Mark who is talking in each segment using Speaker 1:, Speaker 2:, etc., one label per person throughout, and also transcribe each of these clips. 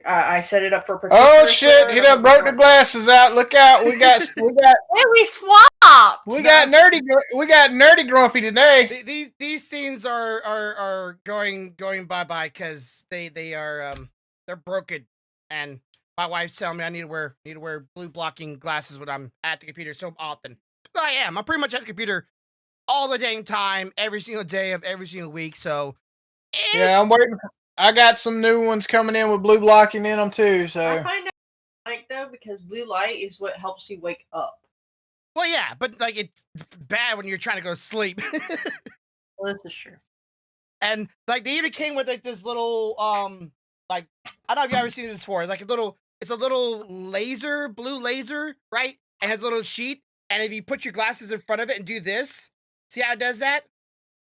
Speaker 1: I set it up for
Speaker 2: Oh shit! He done broke the glasses out. Look out! We got.
Speaker 1: Hey, we swapped.
Speaker 2: We got nerdy grumpy today.
Speaker 3: These scenes are going bye because they are they're broken, and my wife's telling me I need to wear blue blocking glasses when I'm at the computer so often. I am. I'm pretty much at the computer all the dang time, every single day of every single week. So
Speaker 2: yeah, I'm waiting. I got some new ones coming in with blue blocking in them too. So
Speaker 1: I find out like though because blue light is what helps you wake up.
Speaker 3: Well, yeah, but like it's bad when you're trying to go to sleep.
Speaker 1: Well, this is true.
Speaker 3: And like they even came with like this little like I don't know if you've ever seen this before. Like it's a little laser, blue laser, right? It has a little sheet, and if you put your glasses in front of it and do this, see how it does that?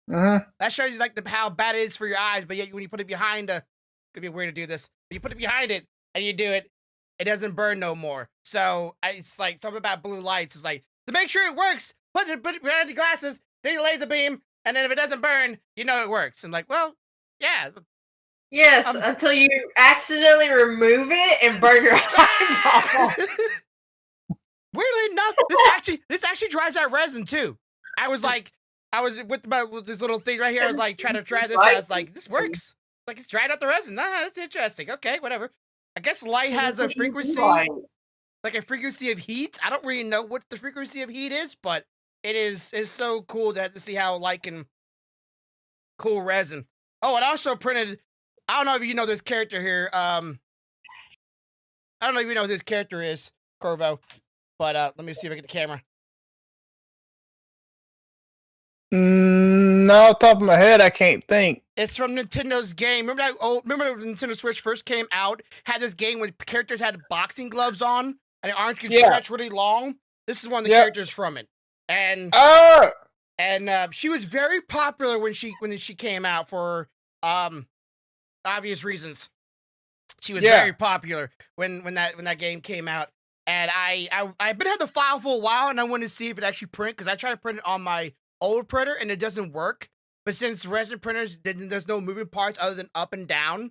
Speaker 3: That shows you like how bad it is for your eyes. But yet when you put it behind could be weird to do this. When you put it behind it and you do it, it doesn't burn no more. So it's like something about blue lights. It's like to make sure it works, put it behind the glasses, do your laser beam, and then if it doesn't burn, you know it works. I'm like, well, yeah.
Speaker 1: Yes, until you accidentally remove it and burn your eyeball.
Speaker 3: Weirdly enough, this actually dries out resin too. I was with this little thing right here. I was like trying to try this. I was like, this works. Like it's dried out the resin. That's interesting. Okay, whatever. I guess light has a frequency, like a frequency of heat. I don't really know what the frequency of heat is, but it's so cool to see how light can cool resin. Oh, it also printed. I don't know if you know this character here. I don't know if you know who this character is, Corvo. But let me see if I get the camera.
Speaker 2: No, off the top of my head, I can't think.
Speaker 3: It's from Nintendo's game. Remember when the Nintendo Switch first came out? Had this game where characters had boxing gloves on and the arms could stretch really long. This is one of the characters from it, and she was very popular when she came out for obvious reasons. She was very popular when that game came out. And I've been having the file for a while, and I wanted to see if it actually print because I tried to print it on my old printer and it doesn't work. But since resin printers, there's no moving parts other than up and down,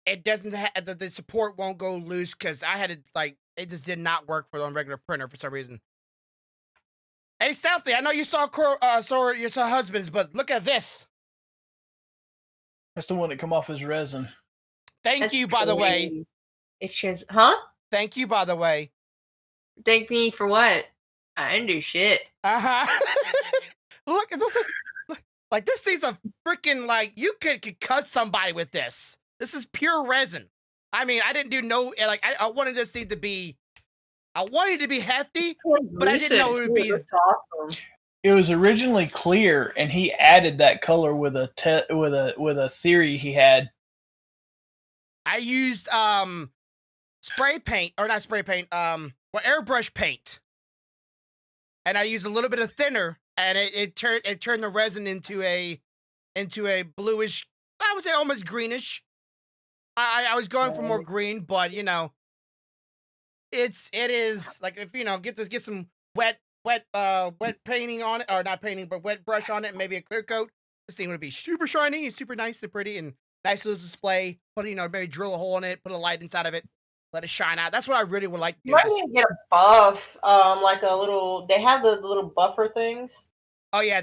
Speaker 3: it doesn't the support won't go loose because I had it just did not work for on regular printer for some reason. Hey, Stealthy, I know you saw Husbands, but look at this.
Speaker 2: That's the one that come off as resin.
Speaker 3: Thank you, by the way.
Speaker 1: It's just, huh?
Speaker 3: Thank you, by the way.
Speaker 1: Thank me for what? I didn't do shit.
Speaker 3: Look, like this thing's a freaking like you could cut somebody with this. This is pure resin. I mean, I didn't do no like I wanted this thing to be. I wanted it to be hefty, but I didn't know it would be.
Speaker 1: That's awesome.
Speaker 2: It was originally clear, and he added that color with a theory he had.
Speaker 3: I used spray paint, or not spray paint, airbrush paint. And I used a little bit of thinner, and it turned the resin into a bluish, I would say almost greenish. I was going for more green, but you know, it is like if you know get some wet painting on it, or not painting, but wet brush on it, and maybe a clear coat. This thing would be super shiny and super nice and pretty and nice little display. Put maybe drill a hole in it, put a light inside of it. Let it shine out. That's what I really would like to do.
Speaker 1: You might need to get a buff, like a little. They have the little buffer things.
Speaker 3: Oh yeah,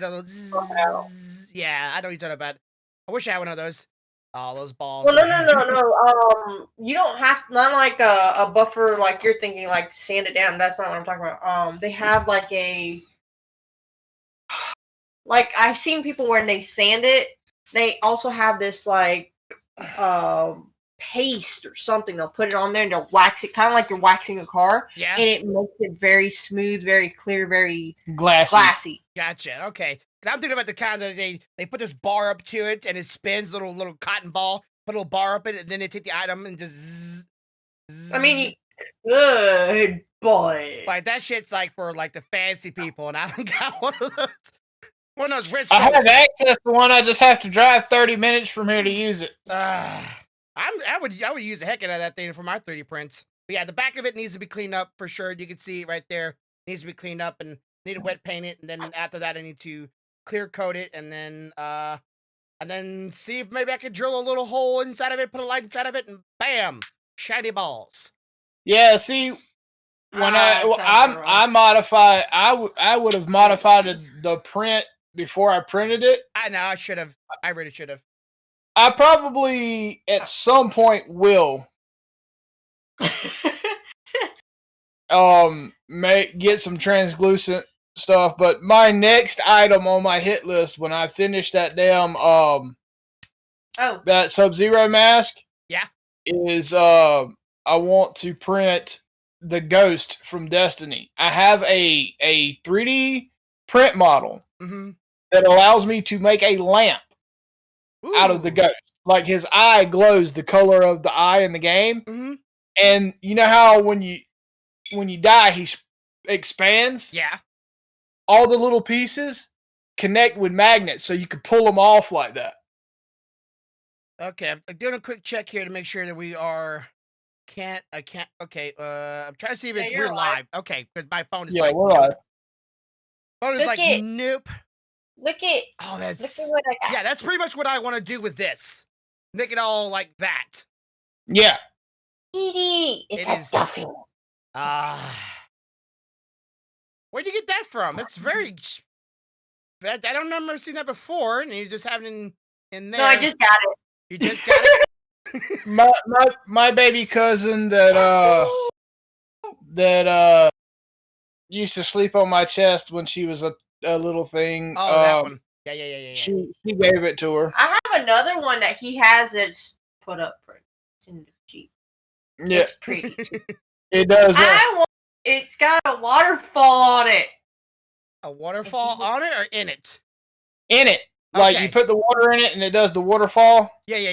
Speaker 3: yeah. I know you're talking about. I wish I had one of those. Oh, those balls.
Speaker 1: Well, no. You don't have not like a buffer like you're thinking, like sand it down. That's not what I'm talking about. They have like I've seen people when they sand it. They also have this like paste or something. They'll put it on there and they'll wax it, kind of like you're waxing a car.
Speaker 3: Yeah.
Speaker 1: And it makes it very smooth, very clear, very
Speaker 2: glassy.
Speaker 3: Gotcha. Okay. I'm thinking about the kind that they put this bar up to it and it spins, little cotton ball, put a little bar up it, and then they take the item and just zzz.
Speaker 1: I mean, good boy.
Speaker 3: Like that shit's like for like the fancy people, and I don't got one of those. One of those rich.
Speaker 2: I have access to one. I just have to drive 30 minutes from here to use it.
Speaker 3: I would use the heck out of that thing for my 3D prints. But yeah, the back of it needs to be cleaned up for sure. You can see it right there. It needs to be cleaned up and need to wet paint it, and then after that I need to clear coat it, and then see if maybe I could drill a little hole inside of it, put a light inside of it, and bam, shiny balls.
Speaker 2: Yeah, see, when I modified, I would have modified the print before I printed it.
Speaker 3: I know I should have. I really should have.
Speaker 2: I probably at some point will get some translucent stuff, but my next item on my hit list when I finish that damn that Sub-Zero mask, is I want to print the Ghost from Destiny. I have a 3D print model that allows me to make a lamp out of the Ghost. Like his eye glows the color of the eye in the game. And you know how when you die, he expands?
Speaker 3: Yeah.
Speaker 2: All the little pieces connect with magnets, so you can pull them off like that.
Speaker 3: Okay, I'm doing a quick check here to make sure that we are. I can't. Okay, I'm trying to see if we're live. Okay, because my phone is like.
Speaker 2: We're live.
Speaker 3: Phone is like, nope.
Speaker 1: Look it.
Speaker 3: Oh, that's.
Speaker 1: Look at what I got.
Speaker 3: Yeah, that's pretty much what I want to do with this. Make it all like that.
Speaker 2: Yeah.
Speaker 1: Edie, it's a Duffy.
Speaker 3: Where'd you get that from? That's very. I don't remember seeing that before, and you just have it in there.
Speaker 1: No, I just got it.
Speaker 3: You just got it.
Speaker 2: my baby cousin that used to sleep on my chest when she was a little thing.
Speaker 3: Oh, that one. Yeah.
Speaker 2: She gave it to her.
Speaker 1: I have another one that he has that's put up pretty. It's in the Jeep.
Speaker 2: Yeah.
Speaker 1: It's pretty.
Speaker 2: It does.
Speaker 1: It's got a waterfall on it.
Speaker 3: A waterfall on it or in it?
Speaker 2: In it. Like you put the water in it and it does the waterfall.
Speaker 3: Yeah.
Speaker 1: He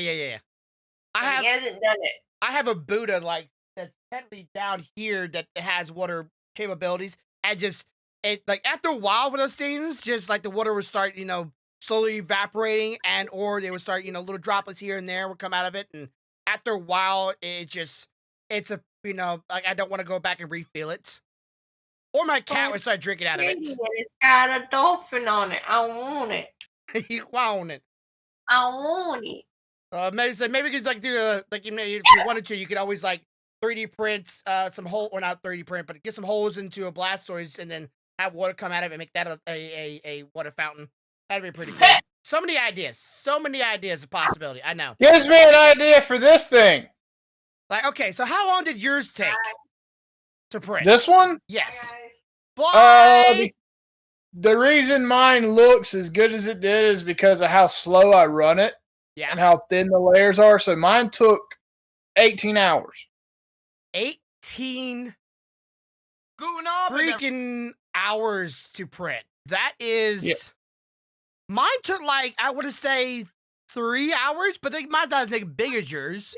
Speaker 1: hasn't done it.
Speaker 3: I have a Buddha that's technically down here that has water capabilities, and after a while with those things, just like the water would start, slowly evaporating, or they would start, little droplets here and there would come out of it, and after a while, it's a I don't want to go back and refill it, or my cat would start drinking out of it.
Speaker 1: It's got a dolphin on it. I want it.
Speaker 3: You want it?
Speaker 1: I want it.
Speaker 3: Maybe you could do if you wanted to, you could always 3D print some hole, or not 3D print, but get some holes into a Blastoise and then have water come out of it and make that a water fountain. That'd be pretty cool. So many ideas of possibility. I know.
Speaker 2: Gives me an idea for this thing.
Speaker 3: Okay, so how long did yours take to print?
Speaker 2: This one?
Speaker 3: Yes.
Speaker 2: The reason mine looks as good as it did is because of how slow I run it.
Speaker 3: Yeah.
Speaker 2: And how thin the layers are. So mine took 18 hours.
Speaker 3: 18 freaking hours to print. That is. Mine took I want to say 3 hours, but mine's not as big as yours.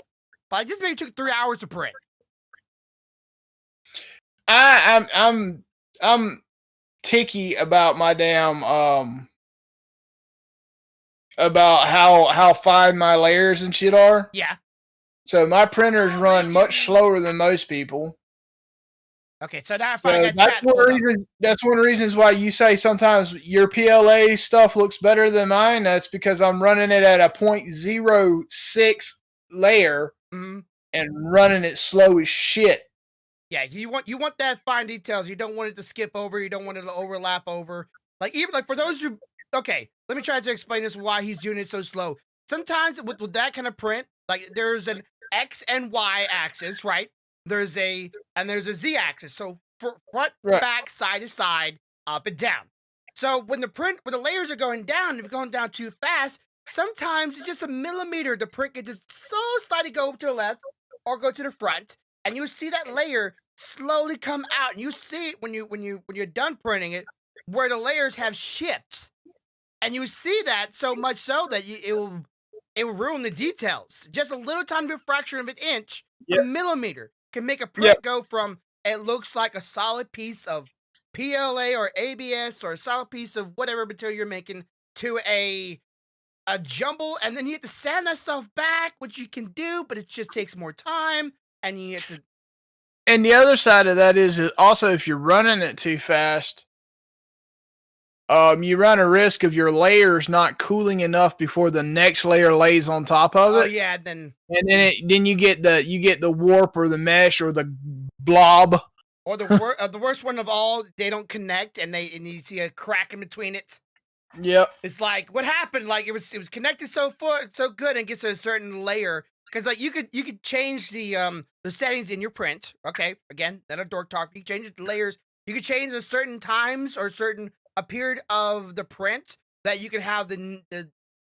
Speaker 3: But this maybe took 3 hours to print.
Speaker 2: I'm ticky about my damn about how fine my layers and shit are.
Speaker 3: Yeah.
Speaker 2: So my printers run much slower than most people.
Speaker 3: Okay, so now I probably got
Speaker 2: that's one of the reasons why you say sometimes your PLA stuff looks better than mine. That's because I'm running it at a 0.06 layer and running it slow as shit.
Speaker 3: Yeah, you want that fine details. You don't want it to skip over. You don't want it to overlap over. Even for those who. Okay, let me try to explain this why he's doing it so slow. Sometimes with that kind of print, there's an X and Y axis, right? There's a Z axis. So front, back, side to side, up and down. So when the layers are going down, if you're going down too fast, sometimes it's just a millimeter. The print can just so slightly go to the left or go to the front, and you see that layer slowly come out, and you see it when you're done printing it, where the layers have shifts. And you see that so much so that it will ruin the details. Just a little tiny fraction of an inch, a millimeter, can make a print go from it looks like a solid piece of PLA or ABS or a solid piece of whatever material you're making to a jumble, and then you have to sand that stuff back, which you can do, but it just takes more time, and you have to.
Speaker 2: And the other side of that is also if you're running it too fast, you run a risk of your layers not cooling enough before the next layer lays on top of it.
Speaker 3: Oh yeah, then
Speaker 2: you get the warp or the mesh or the blob.
Speaker 3: Or the worst one of all, they don't connect and you see a crack in between it.
Speaker 2: Yep.
Speaker 3: It's like, what happened? Like it was connected so good and gets to a certain layer. Because like you could change the settings in your print. Okay, again, not a dork talk. You can change the layers. You could change the certain times or a period of the print that you can have the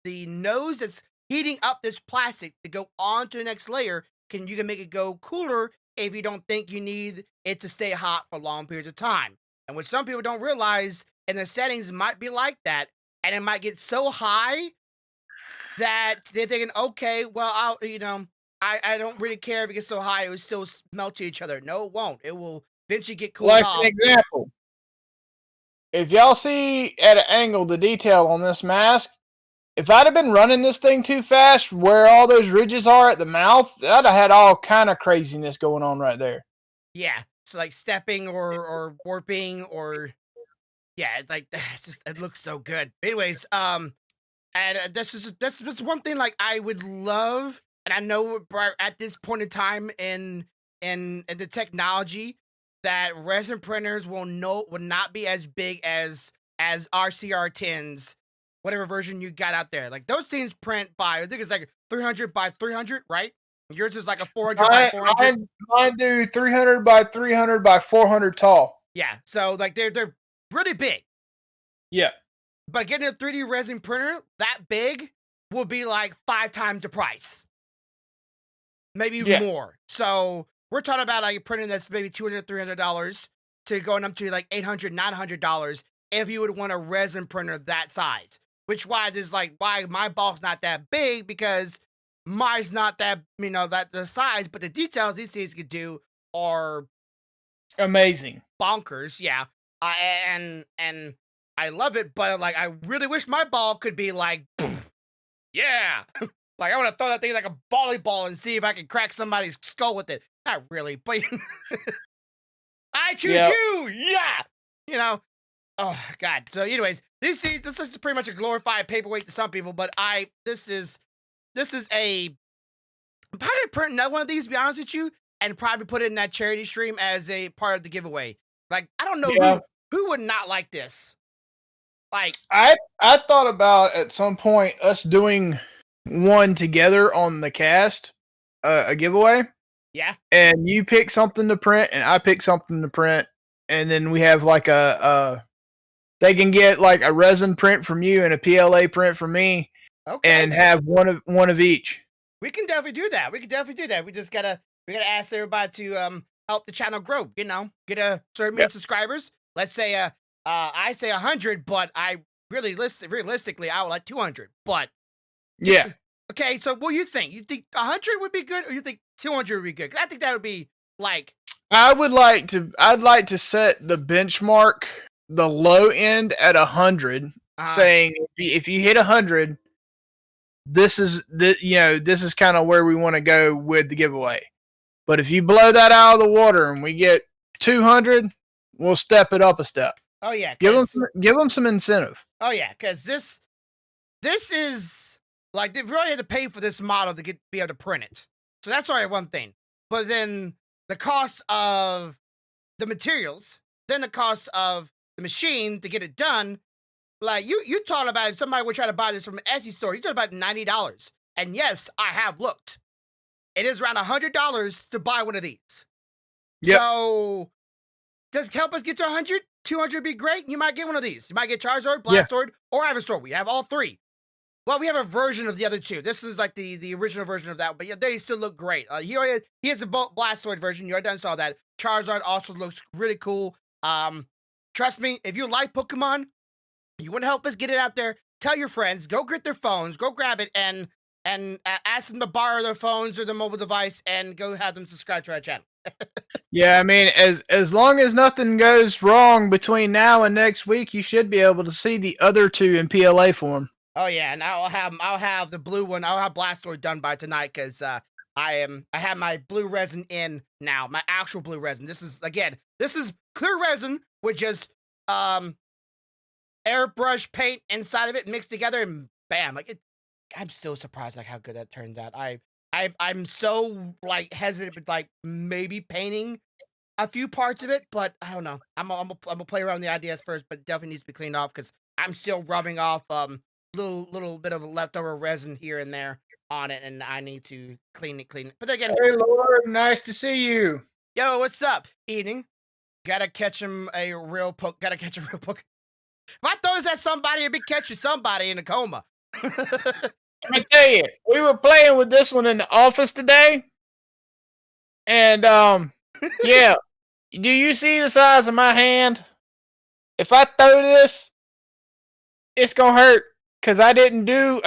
Speaker 3: nose that's heating up this plastic to go on to the next layer. You can make it go cooler if you don't think you need it to stay hot for long periods of time. And what some people don't realize, and the settings might be like that, and it might get so high that they're thinking, okay, well, I don't really care if it gets so high, it will still melt to each other. No, it won't. It will eventually get cooled off.
Speaker 2: Like an example, if y'all see at an angle the detail on this mask, if I'd have been running this thing too fast where all those ridges are at the mouth, I'd have had all kind of craziness going on right there.
Speaker 3: Yeah. So like stepping or warping or yeah, like it looks so good. Anyways, and this is one thing like I would love, and I know at this point in time in the technology that resin printers will not be as big as RCR10s, whatever version you got out there. Like those things print by, I think it's like 300 by 300, right? Yours is like a 400 by 400.
Speaker 2: Mine do 300 by 300 by 400 tall.
Speaker 3: Yeah, so like they're really big.
Speaker 2: Yeah.
Speaker 3: But getting a 3D resin printer that big will be like 5 times the price. Maybe more. So we're talking about like a printer that's maybe $200, $300 to going up to like $800, $900 if you would want a resin printer that size. Which why my ball's not that big, because mine's not that, that the size, but the details these things could do are
Speaker 2: amazing,
Speaker 3: bonkers. Yeah, and I love it, but like I really wish my ball could be like, yeah, like I want to throw that thing like a volleyball and see if I can crack somebody's skull with it. Not really, but I choose you. Yeah, Oh God. So, anyways, this is pretty much a glorified paperweight to some people, but this is a I'm probably gonna print another one of these, to be honest with you, and probably put it in that charity stream as a part of the giveaway. Like, I don't know who would not like this. Like,
Speaker 2: I thought about at some point us doing one together on the cast, a giveaway.
Speaker 3: Yeah.
Speaker 2: And you pick something to print, and I pick something to print, and then we have like they can get like a resin print from you and a PLA print from me, and have one of each.
Speaker 3: We can definitely do that. We just gotta ask everybody to help the channel grow. Get a certain many subscribers. Let's say I say 100, but I realistically I would like 200. But
Speaker 2: yeah.
Speaker 3: Okay, so what do you think? You think 100 would be good, or you think 200 would be good? 'Cause I think that would be like.
Speaker 2: I'd like to set the benchmark, the low end at 100, saying if you hit 100, this is kind of where we want to go with the giveaway. But if you blow that out of the water and we get 200, we'll step it up a step.
Speaker 3: Oh yeah,
Speaker 2: give them some incentive.
Speaker 3: Oh yeah, because this is like they've already had to pay for this model to be able to print it. So that's already one thing. But then the cost of the materials, then the cost of the machine to get it done. Like you talked about, if somebody would try to buy this from an Etsy store, you talked about $90. And yes, I have looked. It is around $100 to buy one of these. Yep. So does it help us get to 100? 200 would be great. You might get one of these. You might get Charizard, Blastoise, or Ivysaur. We have all three. Well, we have a version of the other two. This is like the original version of that, but yeah, they still look great. He has a Blastoise version. You already done saw that. Charizard also looks really cool. Trust me, if you like Pokemon, you want to help us get it out there, tell your friends, go get their phones, go grab it, and ask them to borrow their phones or their mobile device, and go have them subscribe to our channel.
Speaker 2: Yeah, I mean, as long as nothing goes wrong between now and next week, you should be able to see the other two in PLA form.
Speaker 3: Oh yeah, and I'll have the blue one. I'll have Blastoise done by tonight, because I have my blue resin in now, my actual blue resin. This is clear resin with just airbrush paint inside of it mixed together, and bam! Like it. I'm still surprised like how good that turned out. I'm so like hesitant with like maybe painting a few parts of it, but I don't know. I'm gonna play around the ideas first, but it definitely needs to be cleaned off because I'm still rubbing off little bit of leftover resin here and there on it, and I need to clean it. But then again,
Speaker 2: hey Lord, nice to see you.
Speaker 3: yo, what's up? Eating. Gotta catch him a real poke. Gotta catch a real poke. If I throw this at somebody, it'd be catching somebody in a coma.
Speaker 2: Let me tell you, we were playing with this one in the office today, and yeah. Do you see the size of my hand? If I throw this, it's gonna hurt because I didn't do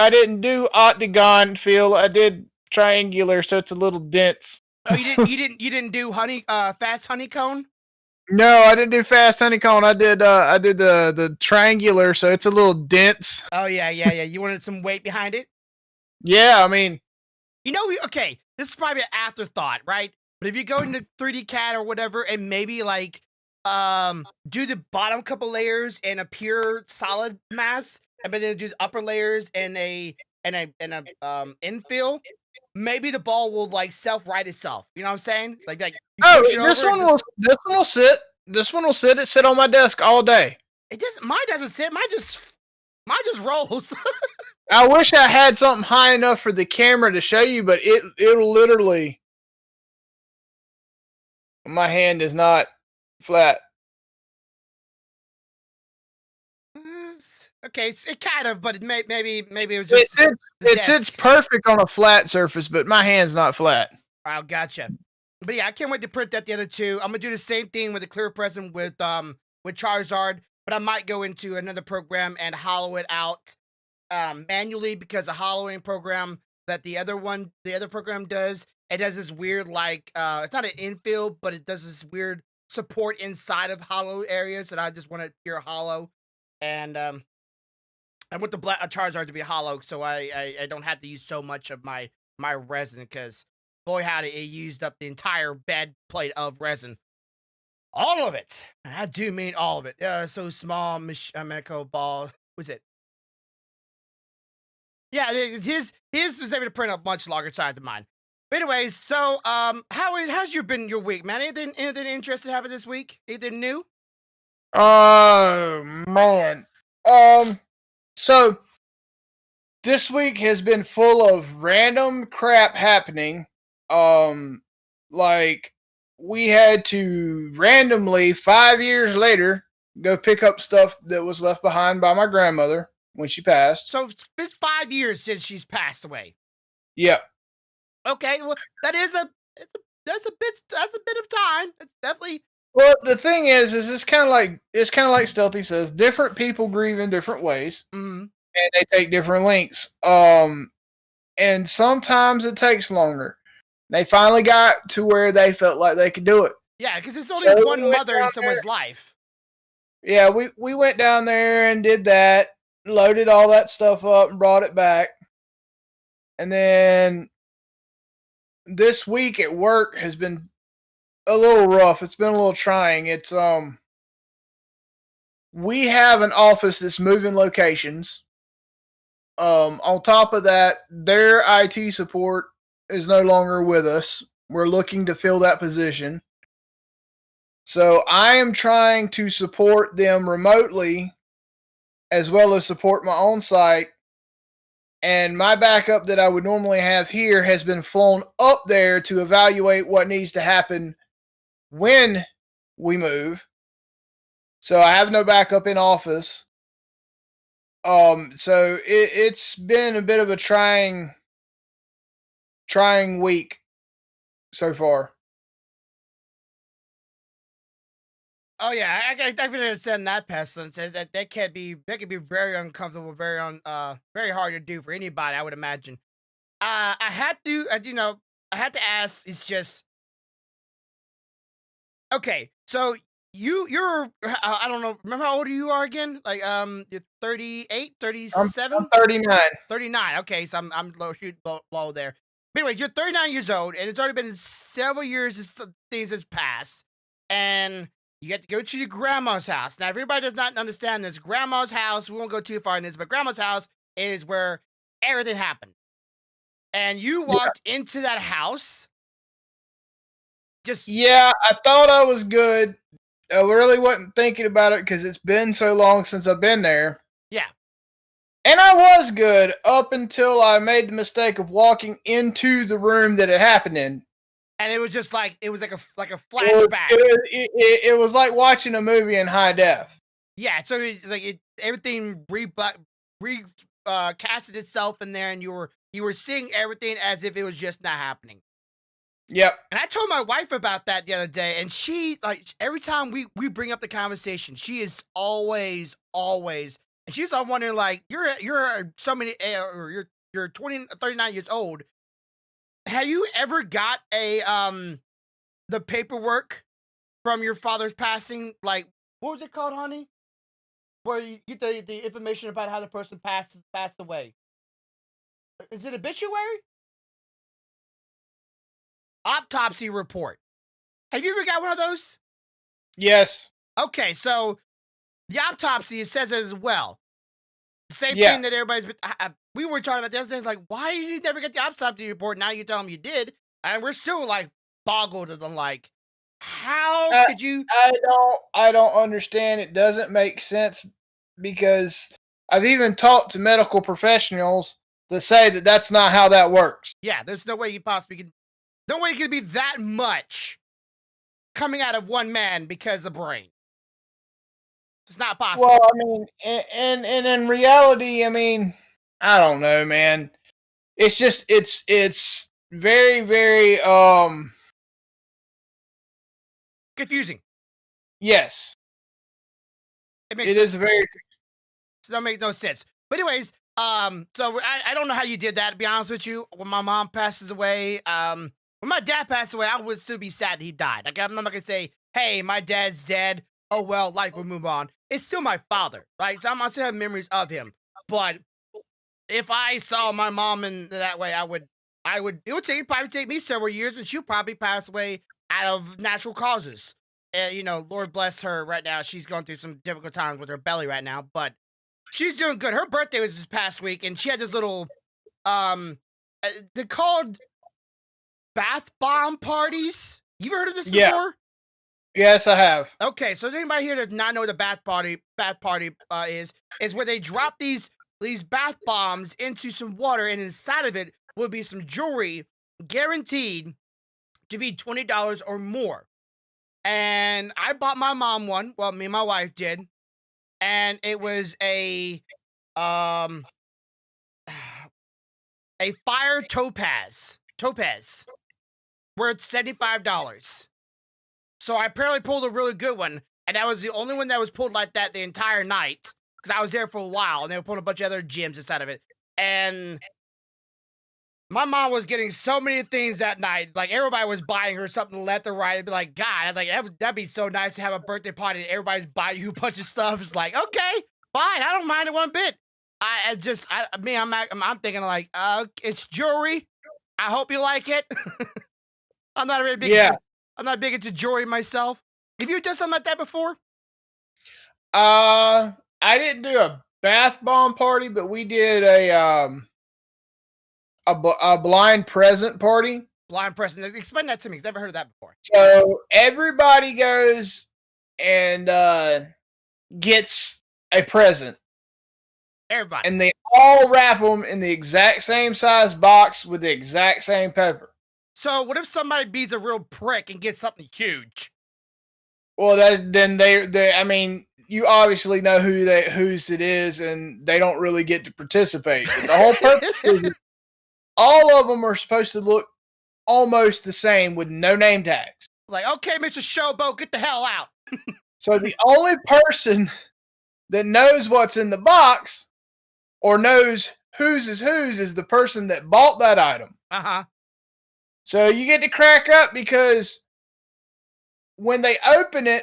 Speaker 2: octagon feel. I did triangular, so it's a little dense.
Speaker 3: Oh, you didn't do fast honeycomb?
Speaker 2: No, I didn't do fast honeycomb. I did the triangular, so it's a little dense.
Speaker 3: Oh yeah. You wanted some weight behind it?
Speaker 2: Yeah, I mean,
Speaker 3: okay, this is probably an afterthought, right? But if you go into 3D CAD or whatever, and maybe like do the bottom couple layers in a pure solid mass, and then do the upper layers in a infill, maybe the ball will like self-right itself. You know what I'm saying? Like
Speaker 2: this one will sit. This one will sit. It sit on my desk all day.
Speaker 3: It doesn't. Mine doesn't sit. Mine just rolls.
Speaker 2: I wish I had something high enough for the camera to show you, but it'll literally. My hand is not flat.
Speaker 3: Okay, it kind of, but maybe it was just.
Speaker 2: It sits perfect on a flat surface, but my hand's not flat.
Speaker 3: Oh, gotcha. But yeah, I can't wait to print that the other two. I'm gonna do the same thing with the clear present with Charizard, but I might go into another program and hollow it out manually because a hollowing program that the other program does, it does this weird like it's not an infill, but it does this weird support inside of hollow areas, and I just want it pure hollow, and I want the Charizard to be hollow, so I don't have to use so much of my resin because boy howdy, it used up the entire bed plate of resin. All of it. And I do mean all of it. So small, mechanical ball. Was it? Yeah, his was able to print a much larger size than mine. But anyways, so how's been your week, man? Anything interesting happened this week? Anything new?
Speaker 2: Man. So this week has been full of random crap happening. Like we had to randomly 5 years later go pick up stuff that was left behind by my grandmother when she passed.
Speaker 3: So it's 5 years since she's passed away.
Speaker 2: Yep.
Speaker 3: Okay, well that's a bit of time. It's definitely.
Speaker 2: Well, the thing is it's kind of like Stealthy says, different people grieve in different ways, and they take different lengths. And sometimes it takes longer. They finally got to where they felt like they could do it.
Speaker 3: Yeah, because it's only one mother in someone's life.
Speaker 2: Yeah, we went down there and did that, loaded all that stuff up and brought it back. And then this week at work has been a little rough. It's been a little trying. It's we have an office that's moving locations. On top of that, their IT support is no longer with us. We're looking to fill that position. So I am trying to support them remotely as well as support my own site. And my backup that I would normally have here has been flown up there to evaluate what needs to happen when we move. So I have no backup in office. So it's been a bit of a trying week so far.
Speaker 3: Oh yeah, I definitely understand that pestilence. That can be very uncomfortable, very hard to do for anybody, I would imagine. I had to ask. It's just okay. So you're I don't know. Remember how old you are again? Like you're 38, 37?
Speaker 2: I'm 39.
Speaker 3: 39. Okay, so I'm low there. But anyways, you're 39 years old, and it's already been several years since things has passed, and You get to go to your grandma's house. Now, if everybody does not understand this, grandma's house, we won't go too far in this, but grandma's house is where everything happened. And you walked into that house.
Speaker 2: Yeah, I thought I was good. I really wasn't thinking about it because it's been so long since I've been there.
Speaker 3: Yeah.
Speaker 2: And I was good up until I made the mistake of walking into the room that it happened in.
Speaker 3: And it was just like a flashback.
Speaker 2: It was like watching a movie in high def.
Speaker 3: Yeah, so everything casted itself in there, and you were seeing everything as if it was just not happening.
Speaker 2: Yep.
Speaker 3: And I told my wife about that the other day, and she, like, every time we bring up the conversation, she is always, and she's all wondering, like, you're so many, or you're 20, 39 years old. Have you ever got the paperwork from your father's passing? Like, what was it called, honey? Where you get the information about how the person passed away. Is it obituary? Autopsy report. Have you ever got one of those?
Speaker 2: Yes.
Speaker 3: Okay, so the autopsy, it says as well. The same thing that everybody's been. We were talking about the other day, like, why did you never get the autopsy report? Now you tell him you did, and we're still like boggled at them, like, how could you?
Speaker 2: I don't understand. It doesn't make sense because I've even talked to medical professionals that say that that's not how that works.
Speaker 3: Yeah, there's no way you possibly can. No way it could be that much coming out of one man because of brain. It's not possible.
Speaker 2: Well, I mean, and in reality, I mean, I don't know, man. It's just it's very, very
Speaker 3: confusing.
Speaker 2: Yes. It is very.
Speaker 3: So that makes no sense. But anyways, so I don't know how you did that, to be honest with you. When my mom passes away, when my dad passed away, I would still be sad he died. Like, I'm not gonna say, hey, my dad's dead. Oh well, life will move on. It's still my father, right? So I still have memories of him. But if I saw my mom in that way, it would probably take me several years, and she'll probably pass away out of natural causes. You know, Lord bless her right now. She's going through some difficult times with her belly right now, but she's doing good. Her birthday was this past week, and she had this little, they're called bath bomb parties. You ever heard of this before?
Speaker 2: Yes, I have.
Speaker 3: Okay, so anybody here does not know what a bath party is where they drop these bath bombs into some water, and inside of it will be some jewelry guaranteed to be $20 or more. And I bought my mom one. Well, me and my wife did. And it was a fire topaz worth $75. So I apparently pulled a really good one, and that was the only one that was pulled like that the entire night, because I was there for a while, and they were pulling a bunch of other gems inside of it. And my mom was getting so many things that night. Like, everybody was buying her something left or right. It'd be like, God, like, that'd be so nice to have a birthday party and everybody's buying you a bunch of stuff. It's like, okay, fine. I don't mind it one bit. I'm thinking like, it's jewelry. I hope you like it. I'm not really big. Yeah. I'm not big into jewelry myself. Have you done something like that before?
Speaker 2: I didn't do a bath bomb party, but we did a blind present party.
Speaker 3: Blind present. Explain that to me. I've never heard of that before.
Speaker 2: So everybody goes and gets a present.
Speaker 3: Everybody.
Speaker 2: And they all wrap them in the exact same size box with the exact same paper.
Speaker 3: So what if somebody be's a real prick and gets something huge?
Speaker 2: Well, then they I mean, you obviously know whose it is, and they don't really get to participate. But the whole purpose is all of them are supposed to look almost the same with no name tags.
Speaker 3: Like, okay, Mr. Showboat, get the hell out.
Speaker 2: So the only person that knows what's in the box or knows whose is the person that bought that item.
Speaker 3: Uh-huh.
Speaker 2: So you get to crack up because when they open it,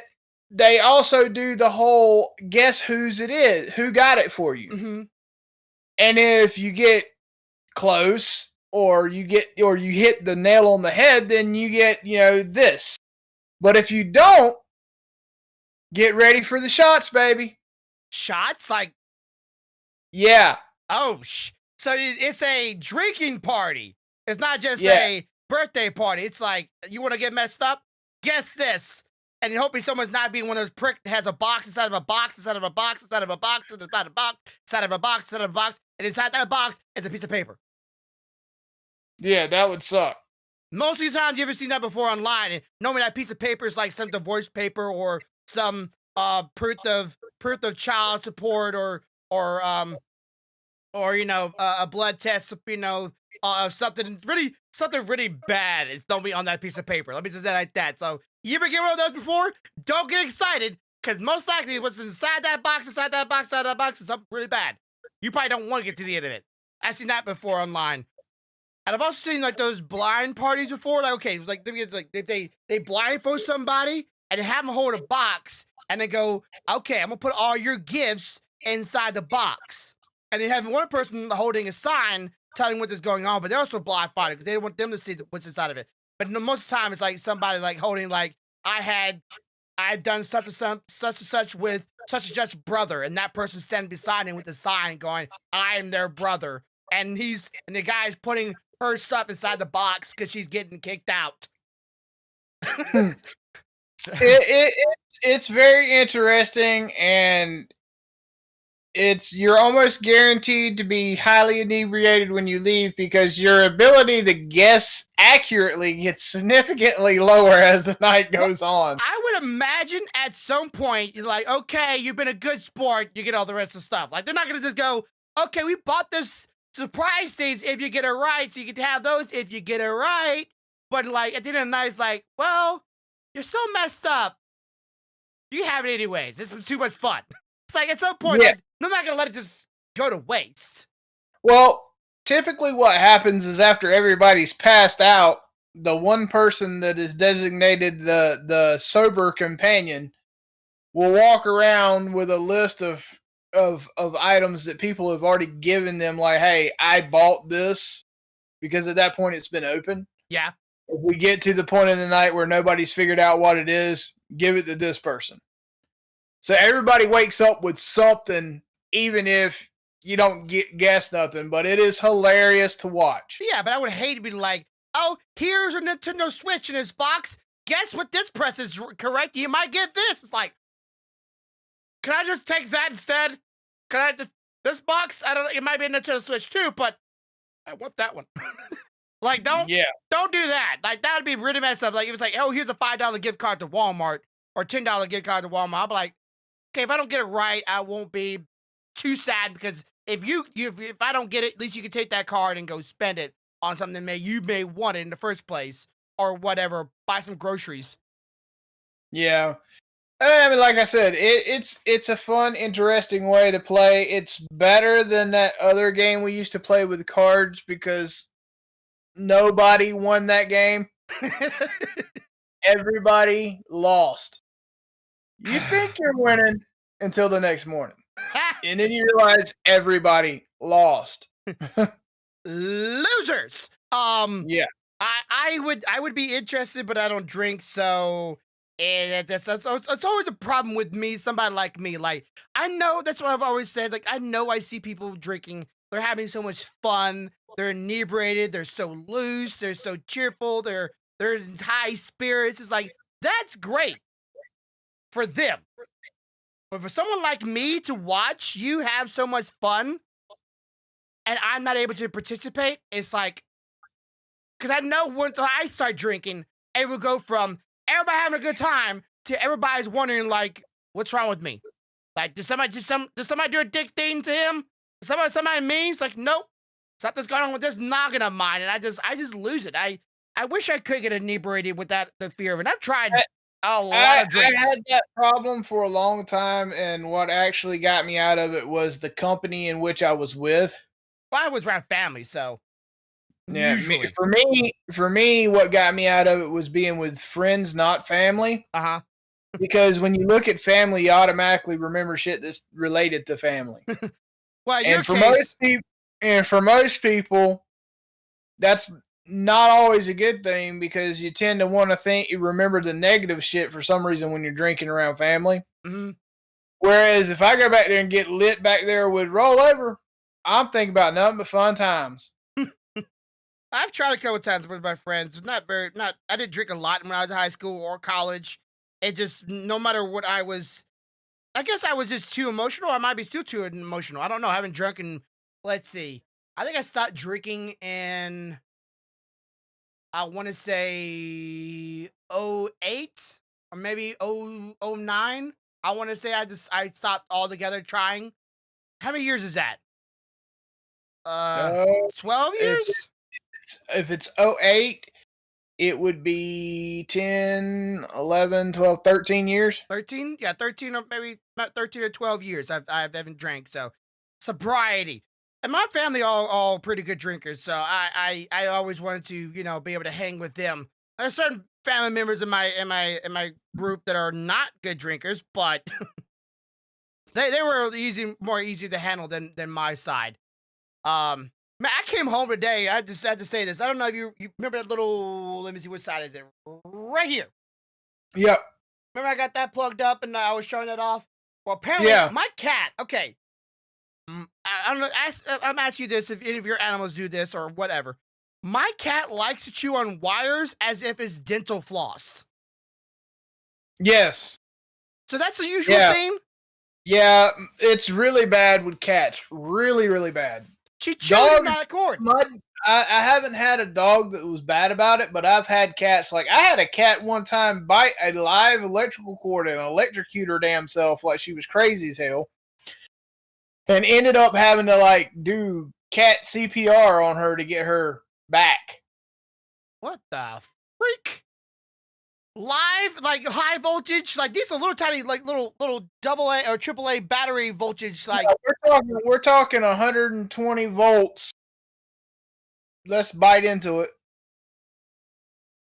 Speaker 2: they also do the whole guess whose it is, who got it for you.
Speaker 3: Mm-hmm.
Speaker 2: And if you get close or you hit the nail on the head, then you get, this. But if you don't, Get ready for the shots, baby.
Speaker 3: Shots? Like,
Speaker 2: yeah.
Speaker 3: Oh, so it's a drinking party. It's not just a birthday party. It's like, you want to get messed up? Guess this. And you're hoping someone's not being one of those pricks that has a box inside of a box, inside of a box, inside of a box, inside of a box, inside of a box, inside of a box, and inside that box is a piece of paper.
Speaker 2: Yeah, that would suck.
Speaker 3: Most of the time, you ever seen that before online? And normally, that piece of paper is like some divorce paper or some proof of child support or you know a blood test, you know, something really bad. It's don't be on that piece of paper. Let me just say it like that. So you ever get one of those before? Don't get excited, because most likely what's inside that box is something really bad. You probably don't want to get to the end of it. I've seen that before online. And I've also seen like those blind parties before. Like, okay, like they blindfold somebody and they have them hold a box and they go, okay, I'm gonna put all your gifts inside the box. And they have one person holding a sign telling what is going on, but they're also blindfolded because they want them to see what's inside of it. But most of the time, it's like somebody like holding like, I've done such and such with such and such brother, and that person's standing beside him with a sign going, I am their brother. And the guy's putting her stuff inside the box because she's getting kicked out.
Speaker 2: It's very interesting, and you're almost guaranteed to be highly inebriated when you leave, because your ability to guess accurately gets significantly lower as the night goes on.
Speaker 3: I would imagine at some point you're like, okay, you've been a good sport, you get all the rest of the stuff. Like, they're not gonna just go, okay, we bought this surprise things if you get it right, so you can have those if you get it right. But like at the end of the night, it's like, well, you're so messed up, you have it anyways. It's been too much fun. It's like at some point, like, they're not gonna let it just go to waste.
Speaker 2: Well, typically what happens is after everybody's passed out, the one person that is designated the sober companion will walk around with a list of items that people have already given them, like, hey, I bought this, because at that point it's been open.
Speaker 3: Yeah.
Speaker 2: If we get to the point in the night where nobody's figured out what it is, give it to this person. So everybody wakes up with something, even if you don't guess nothing, but it is hilarious to watch.
Speaker 3: Yeah, but I would hate to be like, oh, here's a Nintendo Switch in this box. Guess what this press is correct? You might get this. It's like, can I just take that instead? Can I just, this box, I don't know, it might be a Nintendo Switch too, but I want that one. Like, don't do that. Like, that would be really messed up. Like, it was like, oh, here's a $5 gift card to Walmart or $10 gift card to Walmart. I'll be like, okay, if I don't get it right, I won't be too sad, because if I don't get it, at least you can take that card and go spend it on something that you may want it in the first place, or whatever, buy some groceries.
Speaker 2: Yeah. I mean, like I said, it's a fun, interesting way to play. It's better than that other game we used to play with cards, because nobody won that game. Everybody lost. You think you're winning until the next morning. And then you realize everybody lost.
Speaker 3: Losers.
Speaker 2: Yeah.
Speaker 3: I would be interested, but I don't drink, so it's always a problem with me. Somebody like me, like, I know, that's what I've always said. Like, I know I see people drinking, they're having so much fun, they're inebriated, they're so loose, they're so cheerful, they're in high spirits. It's like, that's great for them. But for someone like me to watch you have so much fun and I'm not able to participate, it's like, because I know once I start drinking, it will go from everybody having a good time to everybody's wondering, like, what's wrong with me? Like, did somebody do a dick thing to him? Somebody mean? It's like, nope, something's going on with this noggin of mine, and I just lose it. I wish I could get inebriated without the fear of it. I've tried a lot of drinks.
Speaker 2: I had that problem for a long time, and what actually got me out of it was the company in which I was with.
Speaker 3: Well, I was around family, so
Speaker 2: yeah.
Speaker 3: Usually.
Speaker 2: For me, what got me out of it was being with friends, not family. Because when you look at family, you automatically remember shit that's related to family.
Speaker 3: Well,
Speaker 2: and for most people, that's not always a good thing because you tend to want to remember the negative shit for some reason when you're drinking around family.
Speaker 3: Mm-hmm.
Speaker 2: Whereas if I go back there and get lit back there with rollover, I'm thinking about nothing but fun times.
Speaker 3: I've tried a couple times with my friends. I didn't drink a lot when I was in high school or college. It just, no matter what I guess I was just too emotional. I might be still too emotional. I don't know. I haven't drunk in, let's see. I think I stopped drinking in, I want to say 08 or maybe 09. I want to say I stopped altogether trying. How many years is that? 12 years?
Speaker 2: If it's 08, it would be 10, 11, 12, 13 years.
Speaker 3: 13? Yeah, 13 or maybe about 13 or 12 years I haven't drank. So sobriety. And my family all pretty good drinkers. So I always wanted to, be able to hang with them. There's certain family members in my group that are not good drinkers, but they were more easy to handle than my side. Man, I came home today. I just had to say this. I don't know if you remember that little, let me see, what side is it? Right here.
Speaker 2: Yep.
Speaker 3: Remember I got that plugged up and I was showing it off? Well, apparently my cat, okay. I don't know, I'm asking you this, if any of your animals do this or whatever. My cat likes to chew on wires as if it's dental floss.
Speaker 2: Yes.
Speaker 3: So that's a usual thing?
Speaker 2: Yeah, it's really bad with cats. Really, really bad.
Speaker 3: She chewed on that cord.
Speaker 2: I haven't had a dog that was bad about it, but I've had cats. Like, I had a cat one time bite a live electrical cord and electrocute her damn self like she was crazy as hell. And ended up having to, do cat CPR on her to get her back.
Speaker 3: What the freak? Live, high voltage, these are little tiny, little AA or AAA battery voltage,
Speaker 2: we're talking 120 volts. Let's bite into it.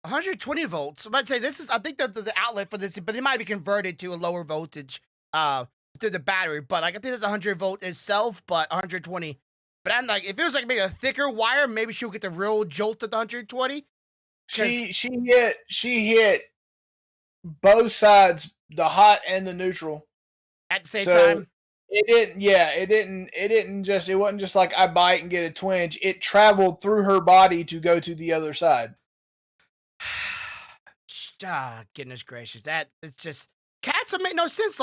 Speaker 3: 120 volts. I'm about to say I think that the outlet for this, but it might be converted to a lower voltage through the battery. But I think it's 100 volt itself, but 120. But I'm like, if it was maybe a thicker wire, maybe she'll get the real jolt at the 120.
Speaker 2: She hit both sides, the hot and the neutral,
Speaker 3: at the same time.
Speaker 2: It wasn't just like I bite and get a twinge. It traveled through her body to go to the other side.
Speaker 3: Goodness gracious. It's just, cats don't make no sense.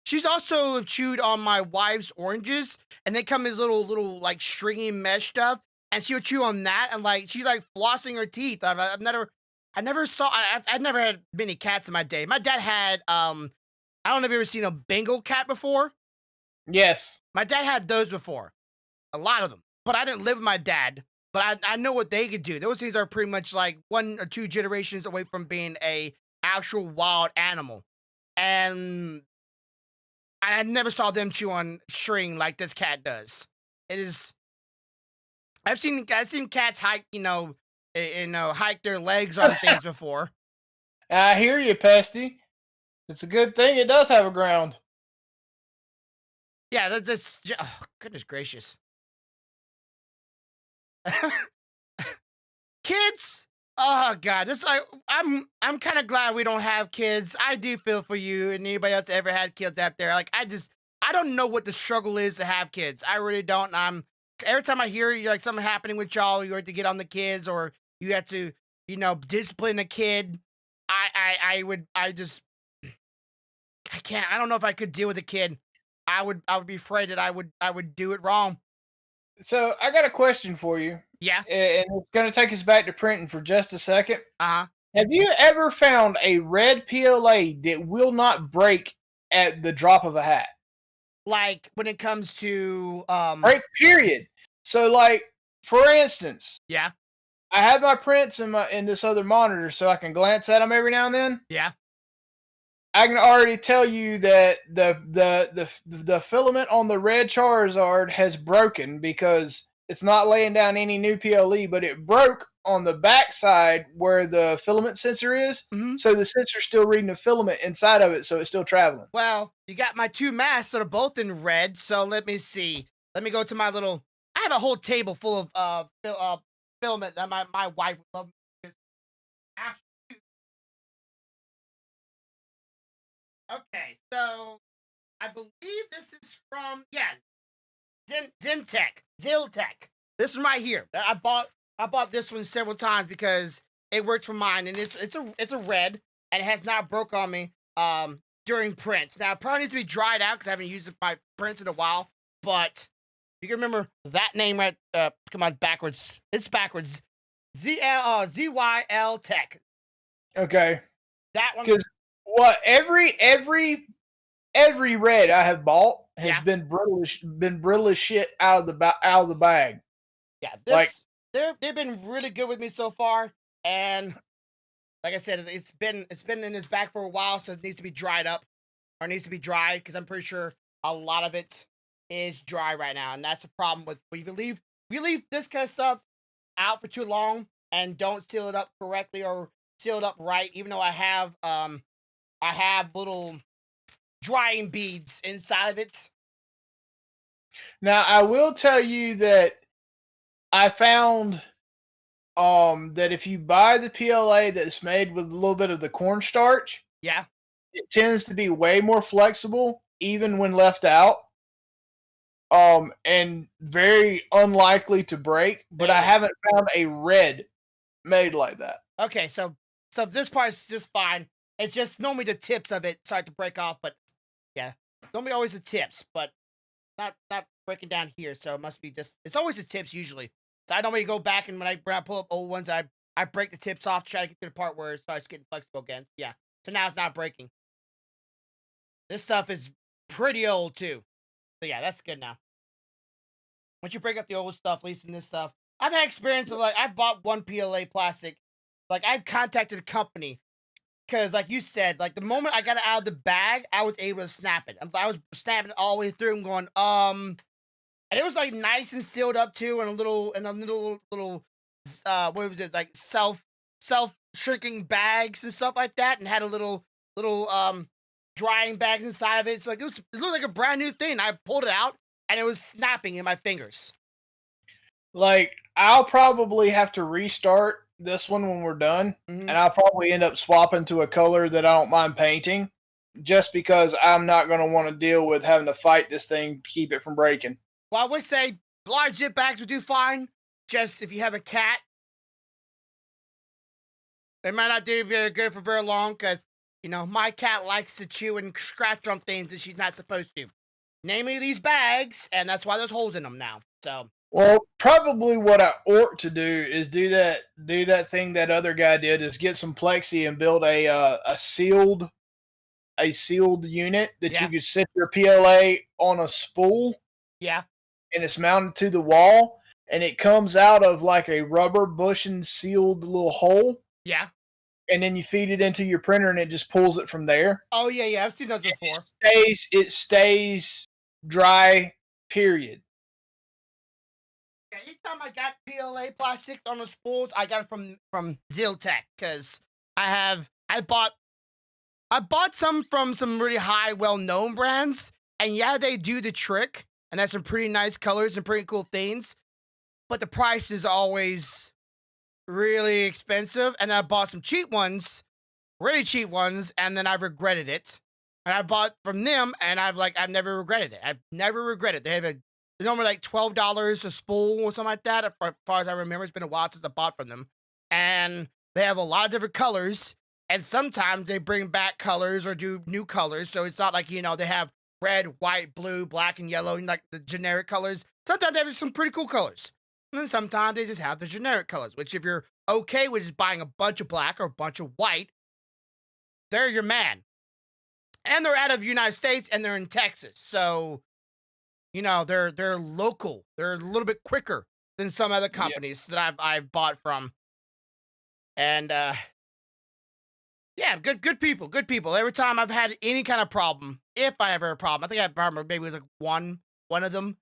Speaker 3: She's also chewed on my wife's oranges, and they come as little stringy mesh stuff, and she would chew on that, and she's flossing her teeth. I've never had many cats in my day. My dad had, I don't know if you've ever seen a Bengal cat before.
Speaker 2: Yes.
Speaker 3: My dad had those before. A lot of them. But I didn't live with my dad. But I know what they could do. Those things are pretty much 1 or 2 generations away from being a actual wild animal. And I never saw them chew on string like this cat does. It is. I've seen cats hike, hike their legs on things before.
Speaker 2: I hear you, Pesty. It's a good thing it does have a ground.
Speaker 3: Yeah, that's goodness gracious. Kids, oh god, I'm kind of glad we don't have kids. I do feel for you and anybody else that ever had kids out there. I don't know what the struggle is to have kids. I really don't. Every time I hear something happening with y'all, you have to get on the kids or you have to, discipline a kid. I can't. I don't know if I could deal with a kid. I would be afraid that I would do it wrong.
Speaker 2: So I got a question for you.
Speaker 3: Yeah.
Speaker 2: And it's going to take us back to printing for just a second.
Speaker 3: Uh-huh.
Speaker 2: Have you ever found a red PLA that will not break at the drop of a hat?
Speaker 3: When it comes to
Speaker 2: break, period. So for instance,
Speaker 3: yeah,
Speaker 2: I have my prints in this other monitor so I can glance at them every now and then.
Speaker 3: Yeah.
Speaker 2: I can already tell you that the filament on the red Charizard has broken because it's not laying down any new PLE, but it broke on the backside where the filament sensor is.
Speaker 3: Mm-hmm.
Speaker 2: So the sensor's still reading the filament inside of it, so it's still traveling.
Speaker 3: Well, you got my 2 masks that are both in red. So let me see. Let me go to my little. I have a whole table full of film it. That my wife would love me. Okay, so I believe this is from Ziltech. This one right here. I bought this one several times because it worked for mine, and it's a red, and it has not broke on me during prints. Now it probably needs to be dried out because I haven't used my prints in a while. But you can remember that name right. Come on, backwards. It's backwards. ZYL Tech.
Speaker 2: Okay.
Speaker 3: That one.
Speaker 2: Because what every red I have bought has been brittle as shit out of the bag.
Speaker 3: Yeah, they've been really good with me so far, and like I said, it's been in his bag for a while, so it needs to be dried up, or it needs to be dried because I'm pretty sure a lot of it is dry right now, and that's a problem with when you leave this kind of stuff out for too long and don't seal it up correctly or seal it up right. Even though I have little drying beads inside of it.
Speaker 2: Now I will tell you that I found that if you buy the PLA that's made with a little bit of the cornstarch, it tends to be way more flexible even when left out. And very unlikely to break, but I haven't found a red made like that.
Speaker 3: Okay, so this part is just fine. It's just normally the tips of it start to break off, but yeah, normally always the tips, but not breaking down here. So it must be just it's always the tips usually. So I normally go back and when I pull up old ones, I break the tips off to try to get to the part where it starts getting flexible again. Yeah, so now it's not breaking. This stuff is pretty old too. So yeah, that's good now. Once you break up the old stuff, at least in this stuff, I've had experience of like I bought one PLA plastic. Like I've contacted a company because, like you said, like the moment I got it out of the bag, I was able to snap it. I was snapping it all the way through and going, and it was like nice and sealed up too, and a little what was it like self shrinking bags and stuff like that, and had a little drying bags inside of it. It's like it looked like a brand new thing. I pulled it out and it was snapping in my fingers.
Speaker 2: Like I'll probably have to restart this one when we're done, and I'll probably end up swapping to a color that I don't mind painting, just because I'm not going to want to deal with having to fight this thing to keep it from breaking.
Speaker 3: Well, I would say large zip bags would do fine. Just if you have a cat, they might not do good for very long because, you know, my cat likes to chew and scratch on things that she's not supposed to. Namely these bags, and that's why there's holes in them now. So,
Speaker 2: well, probably what I ought to do is do that thing that other guy did is get some plexi and build a sealed unit that you could set your PLA on a spool.
Speaker 3: Yeah.
Speaker 2: And it's mounted to the wall, and it comes out of like a rubber bushing sealed little hole.
Speaker 3: Yeah.
Speaker 2: And then you feed it into your printer, and it just pulls it from there.
Speaker 3: Oh yeah, I've seen those before.
Speaker 2: It stays dry. Period.
Speaker 3: Anytime I got PLA plastics on the spools, I got it from Ziltech because I bought some from some really high, well-known brands, and yeah, they do the trick, and that's some pretty nice colors and pretty cool things, but the price is always really expensive, and I bought some cheap ones, really cheap ones, and then I've regretted it. And I bought from them, and I've never regretted it. I've never regretted it. They're normally like $12 a spool or something like that. As far as I remember, it's been a while since I bought from them. And they have a lot of different colors, and sometimes they bring back colors or do new colors. So it's not like, you know, they have red, white, blue, black, and yellow, and like the generic colors. Sometimes they have some pretty cool colors. And then sometimes they just have the generic colors, which if you're okay with just buying a bunch of black or a bunch of white, they're your man. And they're out of the United States, and they're in Texas. So, you know, they're local. They're a little bit quicker than some other companies that I've bought from. And yeah, good people. Every time I've had any kind of problem, if I ever had a problem, I think I remember maybe it was like one of them.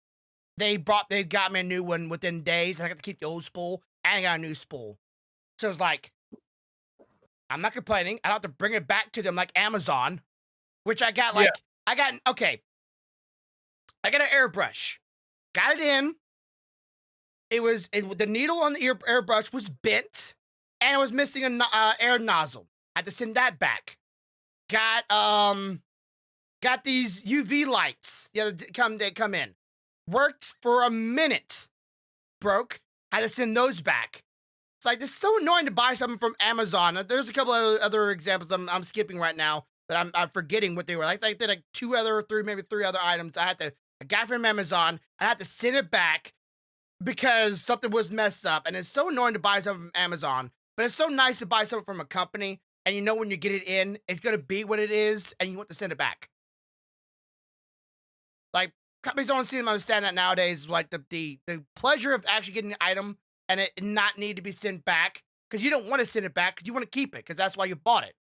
Speaker 3: They got me a new one within days, and I got to keep the old spool, and I got a new spool. So it was like, I'm not complaining. I don't have to bring it back to them like Amazon, which I got I got an airbrush. Got it in. the needle on the airbrush was bent, and it was missing an air nozzle. I had to send that back. Got these UV lights. They come in. Worked for a minute. Broke. Had to send those back. It's like, this is so annoying to buy something from Amazon. There's a couple of other examples I'm skipping right now that I'm forgetting what they were. Like they're like maybe three other items. I got from Amazon. I had to send it back because something was messed up. And it's so annoying to buy something from Amazon, but it's so nice to buy something from a company and you know when you get it in, it's going to be what it is and you want to send it back. Like, companies don't seem to understand that nowadays. Like the pleasure of actually getting an item and it not need to be sent back because you don't want to send it back because you want to keep it because that's why you bought it.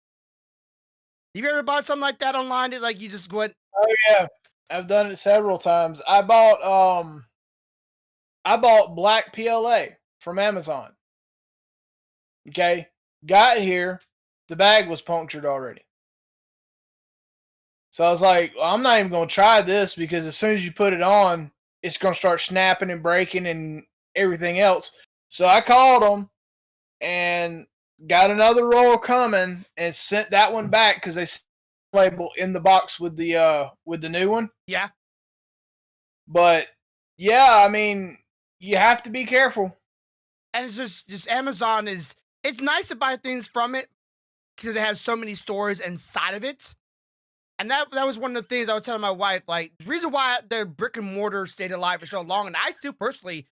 Speaker 3: Have you ever bought something like that online? That, like, you just went?
Speaker 2: Oh yeah, I've done it several times. I bought black PLA from Amazon. Okay, got here, the bag was punctured already. So I was like, well, I'm not even going to try this because as soon as you put it on, it's going to start snapping and breaking and everything else. So I called them and got another roll coming and sent that one back because they sent the label in the box with the new one.
Speaker 3: Yeah.
Speaker 2: But yeah, I mean, you have to be careful.
Speaker 3: And it's just Amazon it's nice to buy things from it because it has so many stores inside of it. And that was one of the things I was telling my wife, like, the reason why the brick and mortar stayed alive for so long, and I still personally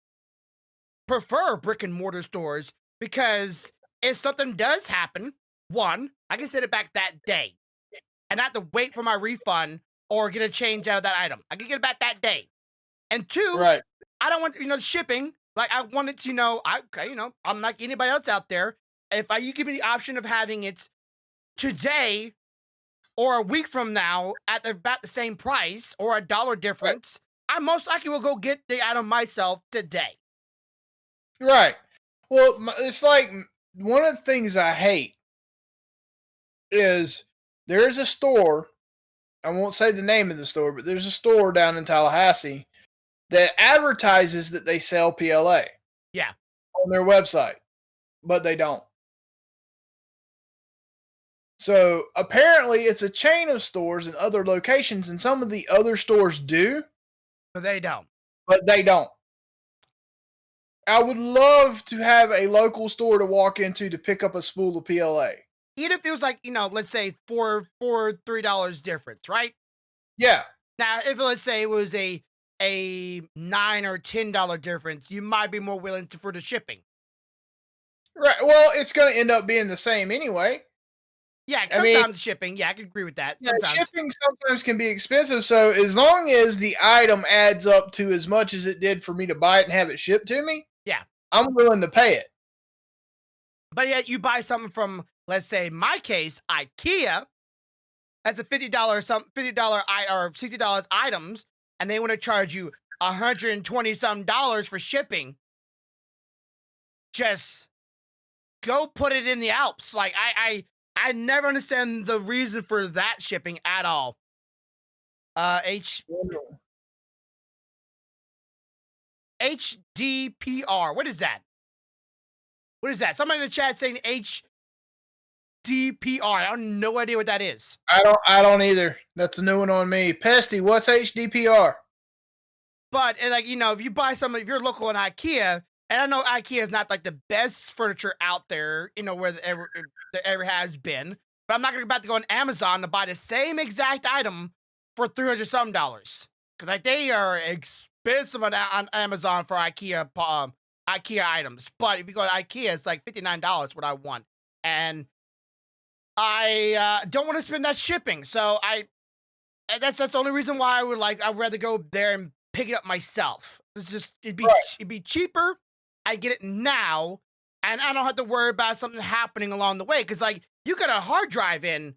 Speaker 3: prefer brick and mortar stores because if something does happen, one, I can send it back that day and not have to wait for my refund or get a change out of that item. I can get it back that day. And two,
Speaker 2: right.
Speaker 3: I don't want, shipping. Like, I wanted to, I'm like anybody else out there. If you give me the option of having it today or a week from now at about the same price or a dollar difference, right, I most likely will go get the item myself today.
Speaker 2: Right. Well, it's like one of the things I hate is there's a store, I won't say the name of the store, but there's a store down in Tallahassee that advertises that they sell PLA.
Speaker 3: Yeah.
Speaker 2: On their website, but they don't. So apparently it's a chain of stores in other locations, and some of the other stores do.
Speaker 3: But they don't.
Speaker 2: I would love to have a local store to walk into to pick up a spool of PLA.
Speaker 3: Even if it was like, let's say $3 difference, right?
Speaker 2: Yeah.
Speaker 3: Now, if let's say it was a $9 or $10 difference, you might be more willing for the shipping.
Speaker 2: Right. Well, it's going to end up being the same anyway.
Speaker 3: Yeah, sometimes shipping. Yeah, I can agree with that. Sometimes.
Speaker 2: Yeah, shipping sometimes can be expensive. So as long as the item adds up to as much as it did for me to buy it and have it shipped to me,
Speaker 3: yeah,
Speaker 2: I'm willing to pay it.
Speaker 3: But yet you buy something from, let's say, in my case, IKEA. That's a $50 or $60 items, and they want to charge you $120 for shipping. Just go put it in the Alps. Like, I never understand the reason for that shipping at all. HDPR. What is that? Somebody in the chat saying HDPR. I have no idea what that is.
Speaker 2: I don't either. That's a new one on me. Pesty, what's HDPR?
Speaker 3: But if you buy if you're local in IKEA, and I know IKEA is not like the best furniture out there, where there ever has been. But I'm not about to go on Amazon to buy the same exact item for $300-something. Because like they are expensive on Amazon for IKEA items. But if you go to IKEA, it's like $59 what I want. And I don't want to spend that shipping. So that's the only reason why I'd rather go there and pick it up myself. It'd be cheaper. I get it now, and I don't have to worry about something happening along the way. Because you got a hard drive in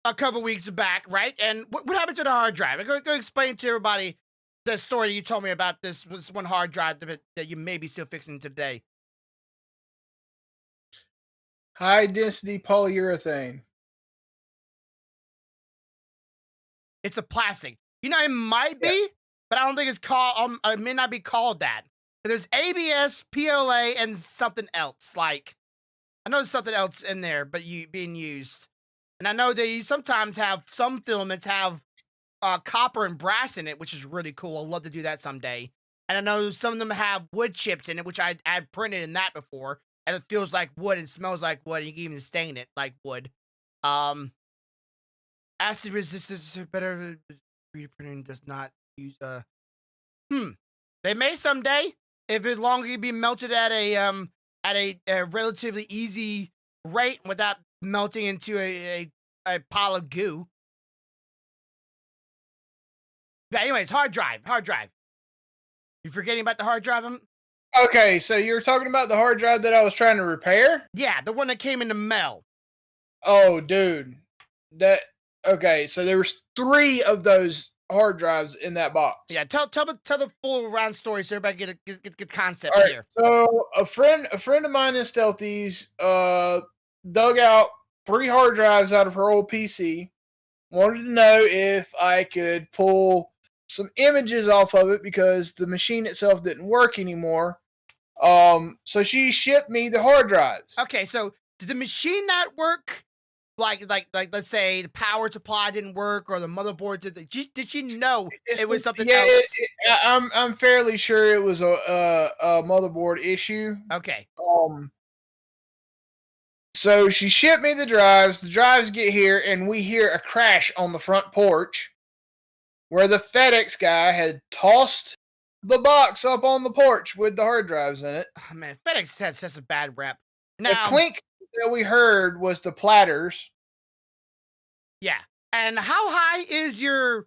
Speaker 3: a couple weeks back, right? And what happened to the hard drive? Go explain to everybody the story you told me about this one hard drive that you may be still fixing today.
Speaker 2: High density polyurethane.
Speaker 3: It's a plastic. It might be, but I don't think it's called. It may not be called that. There's ABS, PLA, and something else. Like, I know there's something else in there, but being used. And I know they sometimes have some filaments have copper and brass in it, which is really cool. I'd love to do that someday. And I know some of them have wood chips in it, which I've printed in that before, and it feels like wood and smells like wood, and you can even stain it like wood. Acid resistance is better. 3D printing does not use They may someday, if it longer can be melted at a relatively easy rate without melting into a pile of goo. But anyways, hard drive. You forgetting about the hard drive?
Speaker 2: Okay, so you're talking about the hard drive that I was trying to repair?
Speaker 3: Yeah, the one that came in the mail.
Speaker 2: Oh, dude. Okay, so there was 3 of those hard drives in that box.
Speaker 3: Yeah, tell the full round story so everybody get the concept
Speaker 2: All right,
Speaker 3: here.
Speaker 2: So a friend of mine in Stealthy's dug out 3 hard drives out of her old PC. Wanted to know if I could pull some images off of it because the machine itself didn't work anymore. So she shipped me the hard drives.
Speaker 3: Okay, so did the machine not work? Like, let's say the power supply didn't work or the motherboard did she know it was something else?
Speaker 2: I'm fairly sure it was a motherboard issue.
Speaker 3: Okay.
Speaker 2: So she shipped me the drives. The drives get here, and we hear a crash on the front porch where the FedEx guy had tossed the box up on the porch with the hard drives in it.
Speaker 3: Oh, man, FedEx has such a bad rep. Now,
Speaker 2: the clink that we heard was the platters.
Speaker 3: Yeah. And how high is your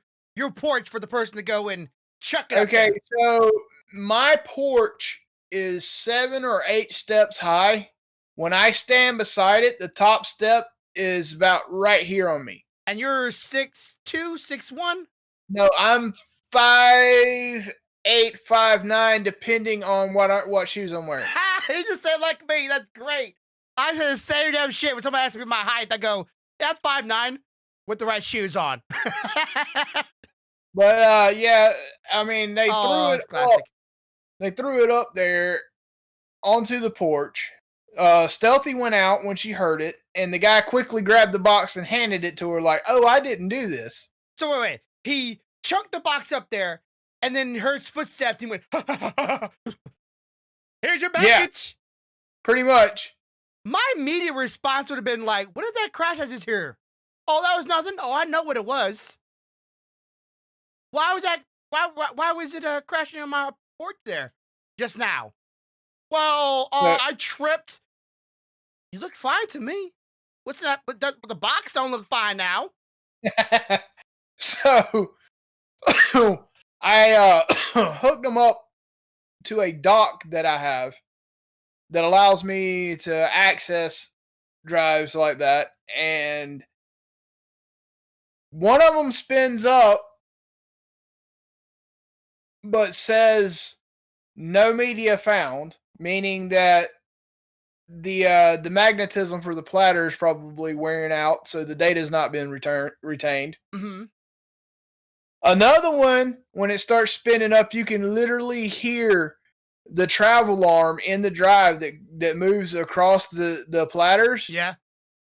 Speaker 3: porch for the person to go and chuck it
Speaker 2: Okay,
Speaker 3: up there?
Speaker 2: So my porch is 7 or 8 steps high. When I stand beside it, the top step is about right here on me.
Speaker 3: And you're 6'2", 6'1"?
Speaker 2: No, I'm 5'8", 5'9", depending on what shoes I'm wearing.
Speaker 3: He just said like me. That's great. I said the same damn shit when somebody asks me my height. I go, yeah, I'm 5'9" with the right shoes on.
Speaker 2: But yeah, I mean they threw it
Speaker 3: classic.
Speaker 2: up. They threw it up there onto the porch. Stealthy went out when she heard it, and the guy quickly grabbed the box and handed it to her like, "Oh, I didn't do this."
Speaker 3: So wait. He chunked the box up there, and then heard footsteps. He went, "Here's your package."
Speaker 2: Yeah, pretty much.
Speaker 3: My immediate response would have been like, "What did that crash I just hear? Oh, that was nothing. Oh, I know what it was. Why was that? Why was it crashing on my porch there just now?" Well, I tripped. You look fine to me. What's that? But the box don't look fine now.
Speaker 2: So I hooked them up to a dock that I have that allows me to access drives like that, and one of them spins up but says no media found, meaning that the magnetism for the platter is probably wearing out, so the data has not been retained.
Speaker 3: Mm-hmm.
Speaker 2: Another one, when it starts spinning up, you can literally hear the travel arm in the drive that moves across the platters.
Speaker 3: Yeah.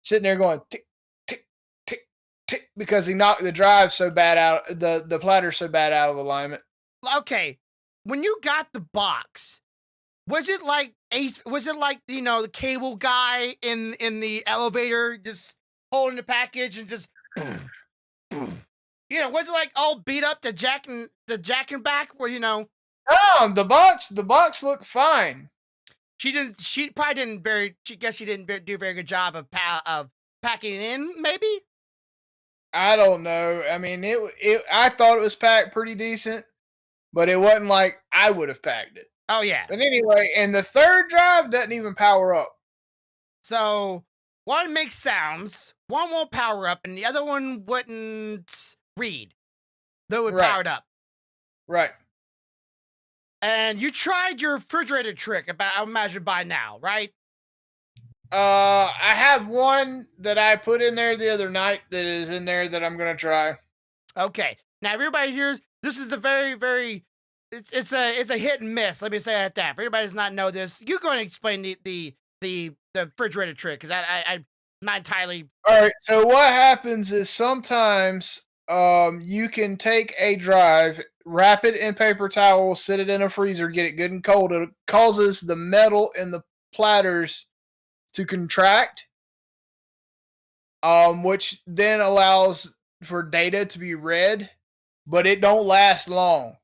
Speaker 2: Sitting there going tick, tick, tick, tick, because he knocked the drive so bad out, the platter so bad out of alignment.
Speaker 3: Okay. When you got the box, was it like the cable guy in the elevator just holding the package and just was it like all beat up the jack and back where
Speaker 2: No, the box looked fine.
Speaker 3: She probably didn't do a very good job of packing it in, maybe?
Speaker 2: I don't know. I mean, I thought it was packed pretty decent, but it wasn't like I would have packed it.
Speaker 3: Oh, yeah.
Speaker 2: But anyway, and the third drive doesn't even power up.
Speaker 3: So, one makes sounds, one won't power up, and the other one wouldn't read. Though it powered up.
Speaker 2: Right.
Speaker 3: And you tried your refrigerator trick, I imagine by now, right?
Speaker 2: I have one that I put in there the other night that is in there that I'm going to try.
Speaker 3: Okay. Now, everybody hears, this is a very, very it's a hit and miss. Let me say it like that. For anybody who does not know this, you go and explain the refrigerator trick because I'm not entirely.
Speaker 2: All right. So what happens is sometimes you can take a drive, wrap it in paper towel, sit it in a freezer, get it good and cold. It causes the metal in the platters to contract, which then allows for data to be read, but it don't last long.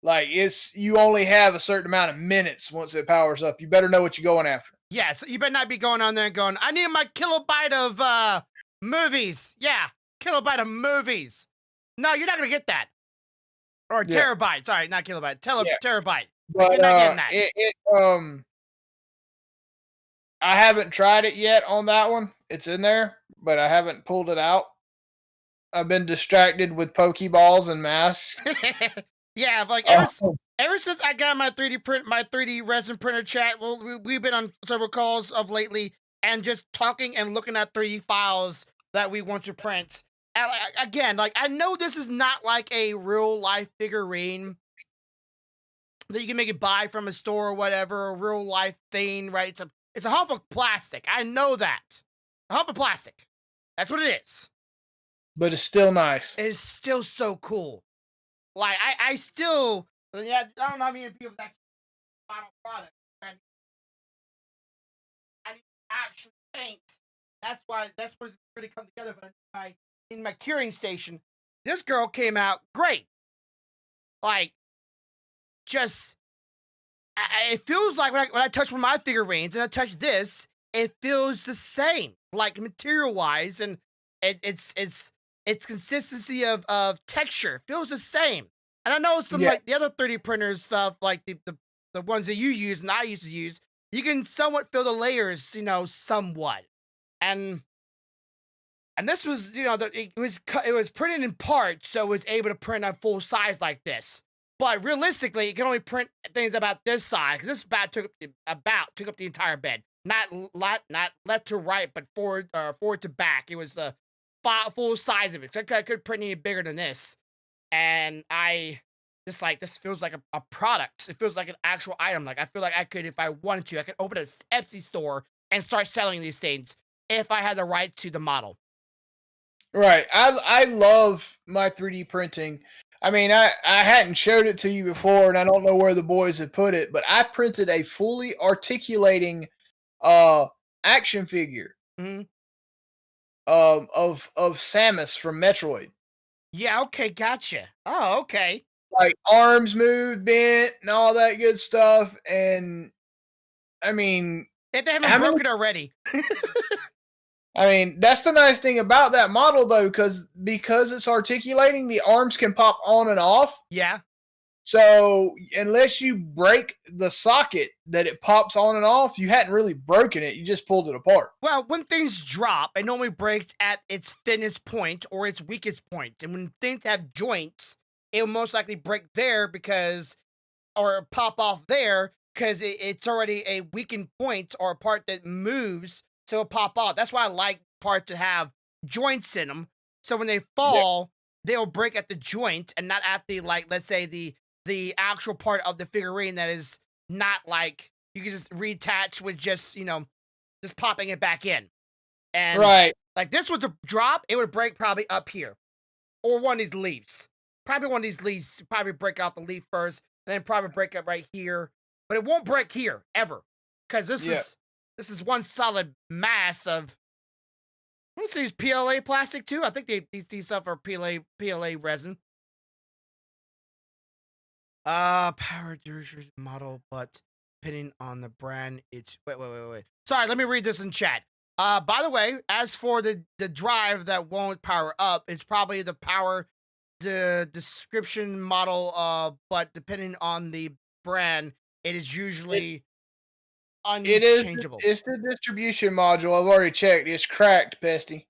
Speaker 2: Like you only have a certain amount of minutes once it powers up. You better know what you're going after.
Speaker 3: Yeah, so you better not be going on there and going, I need my kilobyte of movies. Yeah, kilobyte of movies. No, you're not gonna get that. Or terabyte. Sorry, not kilobyte. Terabyte.
Speaker 2: But
Speaker 3: you're not getting that.
Speaker 2: I haven't tried it yet on that one. It's in there, but I haven't pulled it out. I've been distracted with Pokeballs and masks.
Speaker 3: Yeah, like ever since I got my 3D resin printer chat, well, we've been on several calls of lately and just talking and looking at 3D files that we want to print. And, again, like I know this is not like a real life figurine that you can make it buy from a store or whatever, a real life thing, right? It's a hump of plastic. I know that. A hump of plastic. That's what it is.
Speaker 2: But it's still nice.
Speaker 3: It is still so cool. Like I still, yeah, I don't know how many people that final product. And I need to actually paint. That's where it's really come together. But in my curing station, this girl came out great. Like, just it feels like when I touch one of my figurines and I touch this, it feels the same, like material wise, and its consistency of texture feels the same. And I know some like the other 3D printers stuff, like the ones that you use and I used to use, you can somewhat feel the layers, somewhat. And this was, it was printed in parts, so it was able to print on full size like this. But realistically, it can only print things about this size because this took up the entire bed, not left to right, but forward to back. It was the full size of it. So I could print any bigger than this, and this feels like a product. It feels like an actual item. Like I feel like I could, if I wanted to, I could open a Etsy store and start selling these things if I had the right to the model.
Speaker 2: Right. I love my 3D printing. I mean, I hadn't showed it to you before, and I don't know where the boys had put it, but I printed a fully articulating action figure of Samus from Metroid.
Speaker 3: Yeah, okay, gotcha. Oh, okay.
Speaker 2: Like arms moved, bent, and all that good stuff. And I mean,
Speaker 3: if they haven't broken already.
Speaker 2: I mean, that's the nice thing about that model, though, because it's articulating, the arms can pop on and off.
Speaker 3: Yeah.
Speaker 2: So unless you break the socket that it pops on and off, you hadn't really broken it. You just pulled it apart.
Speaker 3: Well, when things drop, it normally breaks at its thinnest point or its weakest point. And when things have joints, it'll most likely break there or pop off there because it's already a weakened point or a part that moves. So it'll pop off. That's why I like parts to have joints in them. So when they fall, they'll break at the joint and not at the, like, let's say the actual part of the figurine that is not like you can just reattach with just popping it back in. And like this was a drop, it would break probably up here or one of these leaves. Probably one of these leaves probably break out the leaf first and then probably break up right here. But it won't break here ever because this is one solid mass of. What's these PLA plastic too? I think these stuff are PLA resin. Power model, but depending on the brand, it's wait. Sorry, let me read this in chat. By the way, as for the drive that won't power up, it's probably the description model. But depending on the brand, it is usually unchangeable.
Speaker 2: It's the distribution module. I've already checked. It's cracked, Pesty.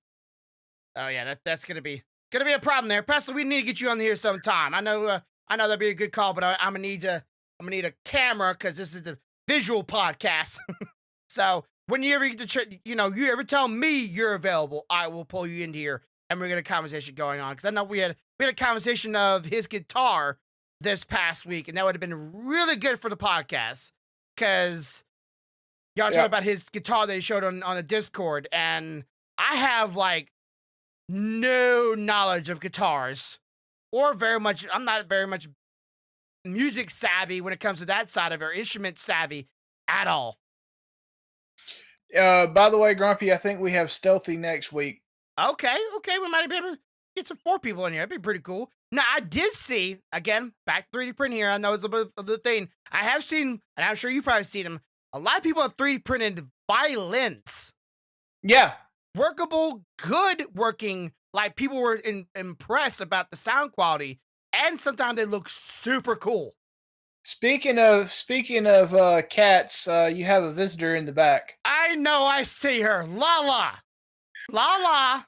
Speaker 3: Oh yeah, that's gonna be a problem there, Pesty. We need to get you on here sometime. I know that'd be a good call, but I'm gonna need a camera because this is the visual podcast. So when you ever get to you ever tell me you're available, I will pull you into here and we're gonna get a conversation going on because I know we had a conversation of his guitar this past week, and that would have been really good for the podcast because y'all talking about his guitar that he showed on the Discord, and I have like no knowledge of guitars or very much. I'm not very much music savvy when it comes to that side of it, or instrument savvy at all.
Speaker 2: By the way, Grumpy, I think we have Stealthy next week.
Speaker 3: Okay, we might be able to get some 4 people in here. That'd be pretty cool. Now, I did see, again, back 3D print here. I know it's a bit of the thing. I have seen, and I'm sure you've probably seen them, a lot of people have 3D printed violins.
Speaker 2: Yeah.
Speaker 3: Workable, good working, like people were impressed about the sound quality, and sometimes they look super cool.
Speaker 2: Speaking of cats, you have a visitor in the back.
Speaker 3: I know, I see her. Lala. Lala.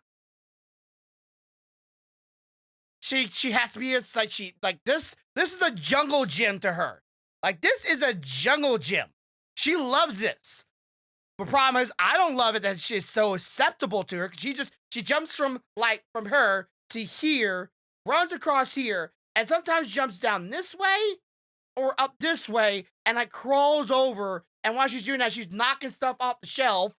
Speaker 3: She has to be a like this is a jungle gym to her. Like this is a jungle gym. She loves this. The problem is I don't love it that she's so acceptable to her because she jumps from her to here, runs across here, and sometimes jumps down this way or up this way and like crawls over, and while she's doing that, she's knocking stuff off the shelf.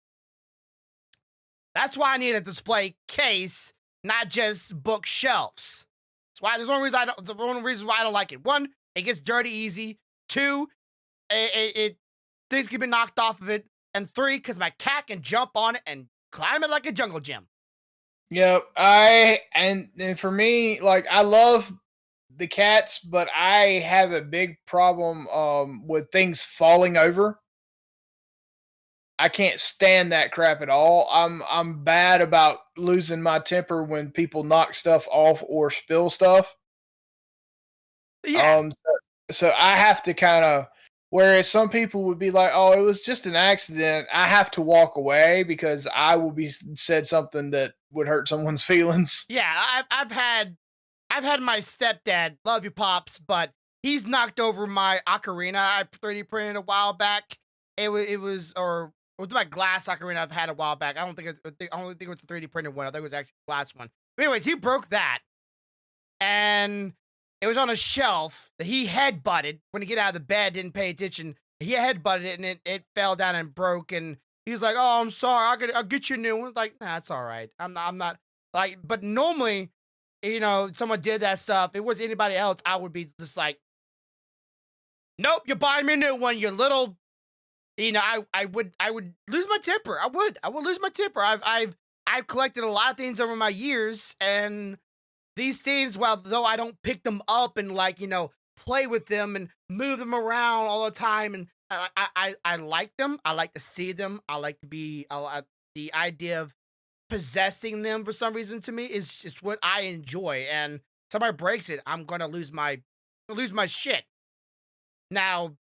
Speaker 3: That's why I need a display case, not just bookshelves. That's why there's one reason why I don't like it. 1, it gets dirty easy. 2, it things can be knocked off of it. And 3, because my cat can jump on it and climb it like a jungle gym.
Speaker 2: Yep, and for me, like I love the cats, but I have a big problem with things falling over. I can't stand that crap at all. I'm bad about losing my temper when people knock stuff off or spill stuff.
Speaker 3: Yeah.
Speaker 2: So I have to kind of, whereas some people would be like, "Oh, it was just an accident." I have to walk away because I will be said something that would hurt someone's feelings.
Speaker 3: Yeah, I've had my stepdad, love you pops, but he's knocked over my ocarina I 3D printed a while back. It was my glass ocarina I've had a while back. I don't think I only think it was the 3D printed one. I think it was actually the glass one. But anyways, he broke that, and it was on a shelf that he headbutted when he get out of the bed. Didn't pay attention. He headbutted it, and it fell down and broke. And he's like, "Oh, I'm sorry. I'll get you a new one." Like, nah, it's all right. I'm not like. But normally, someone did that stuff. If it was anybody else, I would be just like, "Nope, you're buying me a new one, you little." I would lose my temper. I would lose my temper. I've collected a lot of things over my years, and these things, though I don't pick them up and play with them and move them around all the time, and I like them. I like to see them. I like to be the idea of possessing them for some reason to me is just what I enjoy. And somebody breaks it, I'm gonna lose my shit. Now,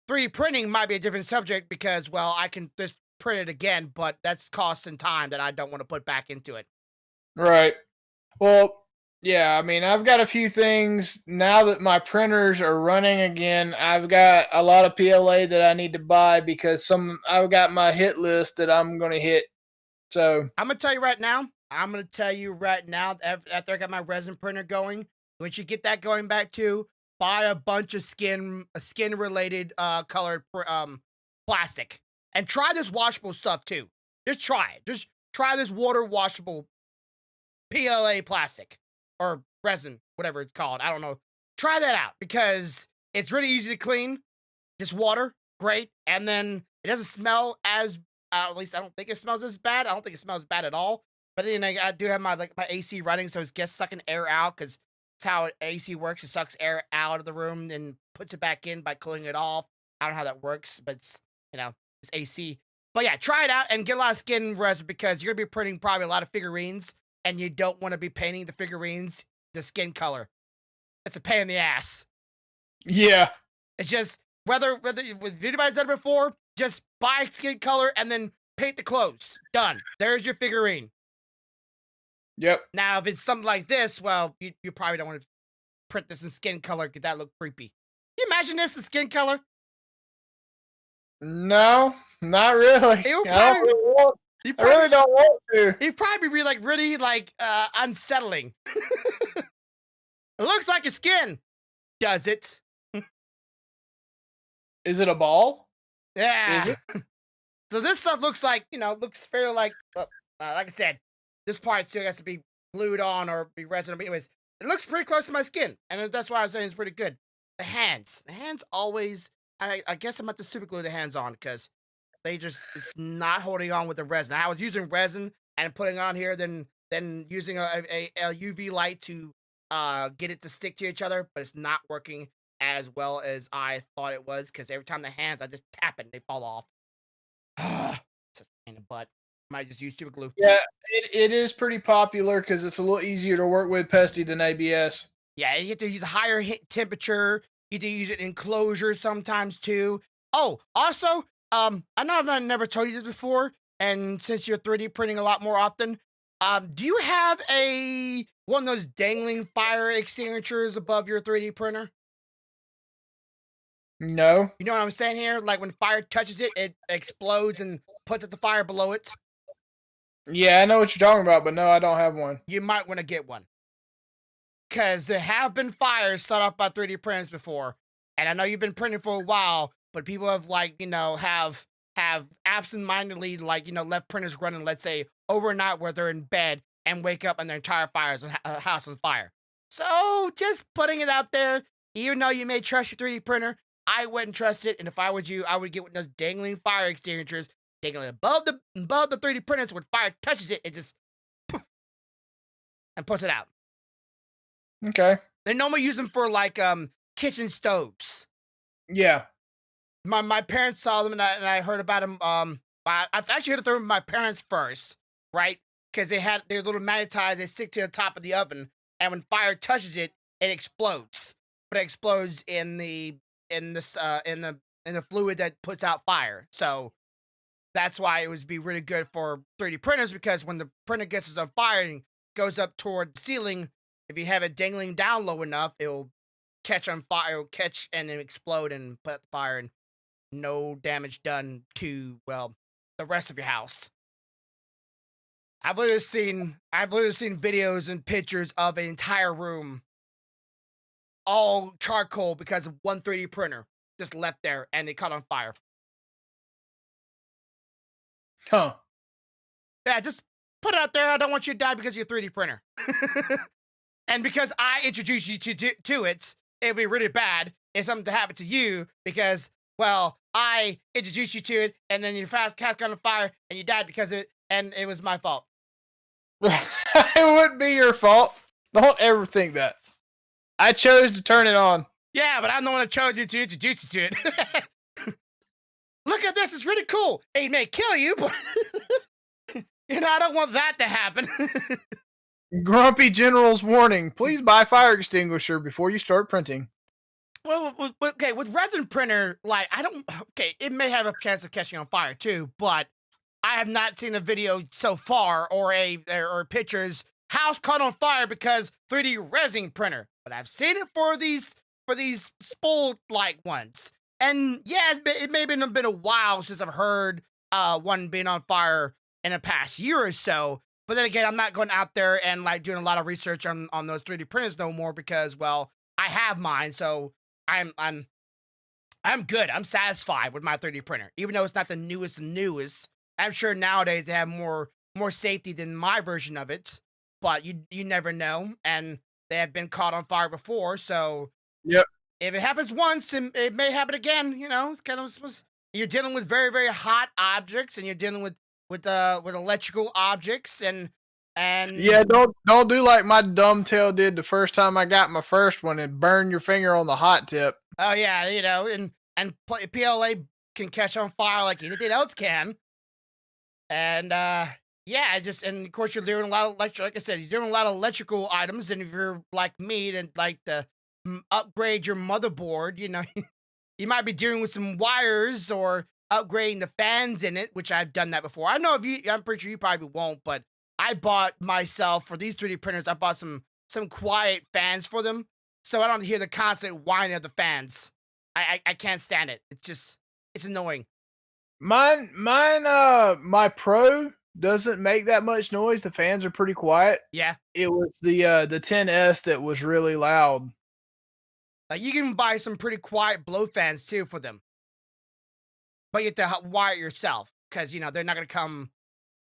Speaker 3: 3D printing might be a different subject because, I can just print it again, but that's cost and time that I don't want to put back into it.
Speaker 2: Right. Well, yeah, I mean, I've got a few things now that my printers are running again. I've got a lot of PLA that I need to buy because I've got my hit list that I'm going to hit. So
Speaker 3: I'm going to tell you right now, after I got my resin printer going, once you get that going back too, buy a bunch of skin related colored plastic, and try this washable stuff too. Just try it. Just try this water washable PLA plastic or resin, whatever it's called. I don't know. Try that out because it's really easy to clean. Just water, great, and then it doesn't smell as. At least I don't think it smells as bad. I don't think it smells bad at all. But then I do have my AC running, so it's just sucking air out because it's how AC works. It sucks air out of the room and puts it back in by cooling it off. I don't know how that works, but it's AC. But yeah, try it out and get a lot of skin resin because you're gonna be printing probably a lot of figurines, and you don't want to be painting the figurines the skin color. It's a pain in the ass.
Speaker 2: Yeah.
Speaker 3: It's just whether if anybody's done it before, just buy skin color and then paint the clothes. Done. There's your figurine.
Speaker 2: Yep.
Speaker 3: Now, if it's something like this, you probably don't want to print this in skin color because that look creepy. Can you imagine this in skin color?
Speaker 2: No, not really. I really don't want to.
Speaker 3: It'd probably be really unsettling. It looks like a skin. does it.
Speaker 2: Is it a ball?
Speaker 3: Yeah.
Speaker 2: Is it?
Speaker 3: So this stuff looks like, looks fairly like I said, this part still has to be glued on or be resin. But anyways, it looks pretty close to my skin, and that's why I'm saying it's pretty good. The hands always. I guess I'm at the super glue the hands on because it's not holding on with the resin. I was using resin and putting it on here, then using a UV light to get it to stick to each other, but it's not working as well as I thought it was because every time the hands I just tap it and they fall off. It's a pain in the butt. Might just use super glue.
Speaker 2: Yeah, it is pretty popular because it's a little easier to work with pesty than ABS.
Speaker 3: Yeah, you have to use a higher temperature. You have to use it in enclosure sometimes too. Oh, also, I know I've never told you this before, and since you're 3D printing a lot more often, do you have one of those dangling fire extinguishers above your 3D printer?
Speaker 2: No.
Speaker 3: You know what I'm saying here? Like when fire touches it, it explodes and puts out the fire below it.
Speaker 2: Yeah, I know what you're talking about, but no, I don't have one.
Speaker 3: You might want to get one. Because there have been fires set off by 3D printers before. And I know you've been printing for a while, but people have have absentmindedly left printers running, let's say, overnight where they're in bed and wake up and their entire house on fire. So just putting it out there, even though you may trust your 3D printer, I wouldn't trust it. And if I was you, I would get one of those dangling fire extinguishers dangling above the 3D printer, so when fire touches it, it just poof, and puts it out.
Speaker 2: Okay.
Speaker 3: They normally use them for kitchen stoves.
Speaker 2: Yeah.
Speaker 3: My parents saw them and I heard about them. I've actually heard of them with my parents first, right? Because they're little magnetized. They stick to the top of the oven, and when fire touches it, it explodes. But it explodes in the fluid that puts out fire. So that's why it would be really good for 3D printers, because when the printer gets on fire and goes up toward the ceiling, if you have it dangling down low enough, it'll catch on fire, it'll catch and then explode and put out the fire, and no damage done to, well, the rest of your house. I've literally seen videos and pictures of an entire room all charcoal because of one 3D printer just left there and they caught on fire.
Speaker 2: Huh.
Speaker 3: Yeah, just put it out there. I don't want you to die because of your 3D printer. And because I introduced you to it, it'd be really bad if something to happen to you because, well, I introduced you to it and then your cat got on fire and you died because of it, and it was my fault.
Speaker 2: It wouldn't be your fault. Don't ever think that. I chose to turn it on.
Speaker 3: Yeah, but I'm the one that chose you to introduce you to it. Look at this. It's really cool. It may kill you, but I don't want that to happen.
Speaker 2: Grumpy General's warning. Please buy fire extinguisher before you start printing.
Speaker 3: Well, okay, with resin printer, it may have a chance of catching on fire too, but I have not seen a video so far or pictures house caught on fire because 3D resin printer. But I've seen it for these spool-like ones. And yeah, it may have been a while since I've heard one being on fire in the past year or so. But then again, I'm not going out there and doing a lot of research on those 3D printers no more because, well, I have mine, so I'm good. I'm satisfied with my 3D printer, even though it's not the newest. I'm sure nowadays they have more safety than my version of it, but you never know, and they have been caught on fire before, so
Speaker 2: yep.
Speaker 3: If it happens once, it may happen again. It's kind of you're dealing with very, very hot objects, and you're dealing with electrical objects, and
Speaker 2: yeah, don't do like my dumb tail did the first time I got my first one and burn your finger on the hot tip.
Speaker 3: Oh yeah, and PLA can catch on fire like anything else can, and and of course you're doing a lot of like I said, you're doing a lot of electrical items, and if you're like me, then upgrade your motherboard, you might be dealing with some wires or upgrading the fans in it, which I've done that before. I know I'm pretty sure you probably won't, but I bought myself for these 3D printers. I bought some quiet fans for them, so I don't hear the constant whining of the fans. I can't stand it. It's annoying.
Speaker 2: My Pro doesn't make that much noise. The fans are pretty quiet.
Speaker 3: Yeah.
Speaker 2: It was the 10S that was really loud.
Speaker 3: Like you can buy some pretty quiet blow fans too for them, but you have to wire it yourself because they're not gonna come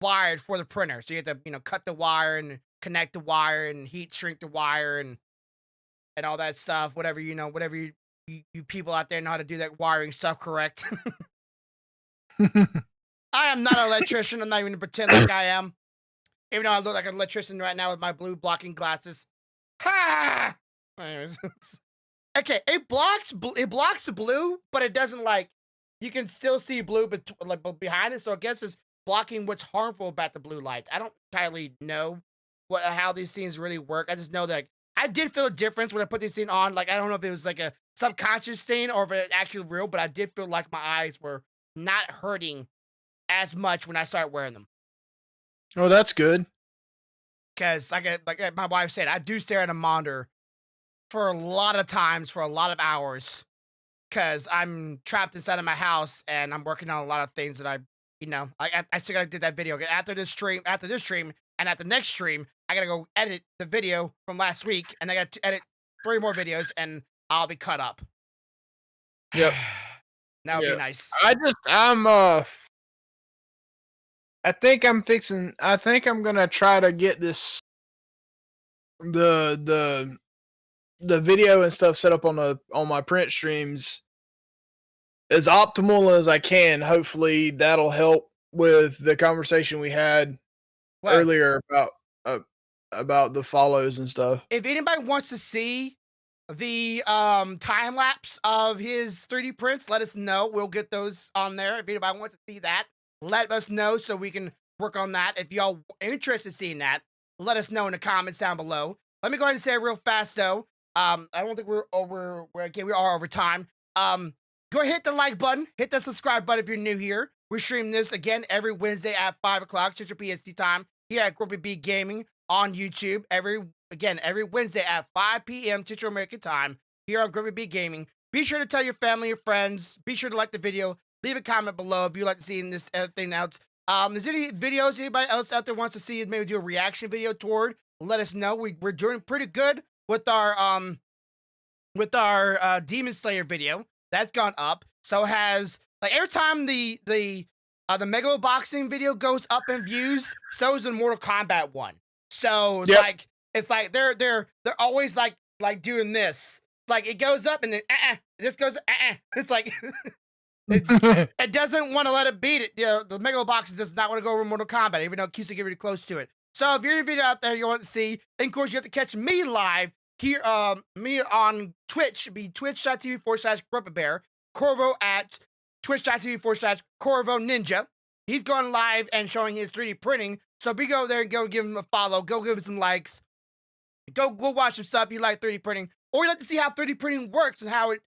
Speaker 3: wired for the printer. So you have to cut the wire and connect the wire and heat shrink the wire and all that stuff. Whatever whatever you people out there know how to do that wiring stuff correct. I am not an electrician. I'm not even gonna pretend like I am, even though I look like an electrician right now with my blue blocking glasses. Ha! Anyways, okay, it blocks the blue, but it doesn't you can still see blue behind it. So I guess it's blocking what's harmful about the blue lights. I don't entirely know how these things really work. I just know that I did feel a difference when I put this thing on. Like I don't know if it was like a subconscious thing or if it's actually real, but I did feel like my eyes were not hurting as much when I started wearing them.
Speaker 2: Oh, that's good.
Speaker 3: Because like my wife said, I do stare at a monitor for a lot of times, for a lot of hours, because I'm trapped inside of my house and I'm working on a lot of things that I still gotta do that video. After this stream, and at the next stream, I gotta go edit the video from last week, and I got to edit 3 more videos, and I'll be caught up.
Speaker 2: Yep.
Speaker 3: That would be nice.
Speaker 2: I think I'm gonna try to get this the video and stuff set up on my print streams as optimal as I can. Hopefully that'll help with the conversation we had earlier about the follows and stuff.
Speaker 3: If anybody wants to see the time lapse of his 3D prints, let us know. We'll get those on there. If anybody wants to see that, let us know so we can work on that. If y'all are interested in seeing that, let us know in the comments down below. Let me go ahead and say it real fast though. I don't think we're over. We are over time. Go ahead, hit the like button, hit the subscribe button if you're new here. We stream this again every Wednesday at 5 o'clock Central PST time here at Grumpy B Gaming on YouTube. Every Wednesday at 5 p.m. Central American time here on Grumpy B Gaming. Be sure to tell your family, your friends. Be sure to like the video. Leave a comment below if you'd like to see this thing else. Is there any videos anybody else out there wants to see? Maybe do a reaction video toward. Let us know. We're doing pretty good with our Demon Slayer video. That's gone up. So has every time the Megalo boxing video goes up in views, so is the Mortal Kombat one. So it's like they're always like doing this. Like it goes up and then this goes It's like it doesn't want to let it beat it. The Megalo boxing does not want to go over Mortal Kombat, even though it keeps getting really close to it. So if you're in a video out there you want to see, and of course you have to catch me live here, me on Twitch, be twitch.tv/GrumpyBear, Corvo at twitch.tv/Corvo Ninja. He's going live and showing his 3D printing. So be go there and go give him a follow, go give him some likes, go watch some stuff. You like 3D printing, or you like to see how 3D printing works and how it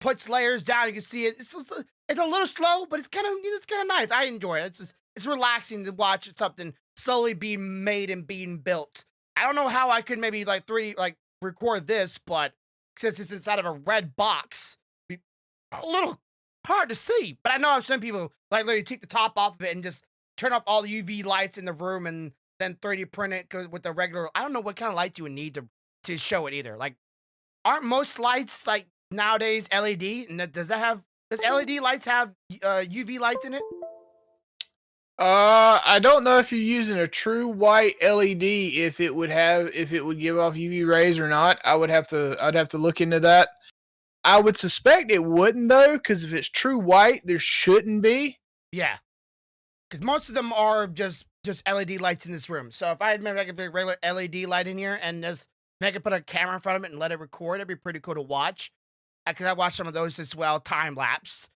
Speaker 3: puts layers down. You can see it. It's a little slow, but it's kind of nice. I enjoy it. It's relaxing to watch something slowly being made and being built. I don't know how I could maybe 3D record this, but since it's inside of a red box, it's a little hard to see. But I know some people literally take the top off of it and just turn off all the UV lights in the room and then 3D print it with the regular. I don't know what kind of lights you would need to show it either. Aren't most lights nowadays LED? And does LED lights have UV lights in it?
Speaker 2: I don't know if you're using a true white LED if it would give off UV rays or not. I'd have to look into that. I would suspect it wouldn't though, because if it's true white, there shouldn't be.
Speaker 3: Yeah, because most of them are just LED lights in this room. So if I had maybe a regular LED light in here and I could put a camera in front of it and let it record, it'd be pretty cool to watch. Because I watched some of those as well, time lapse,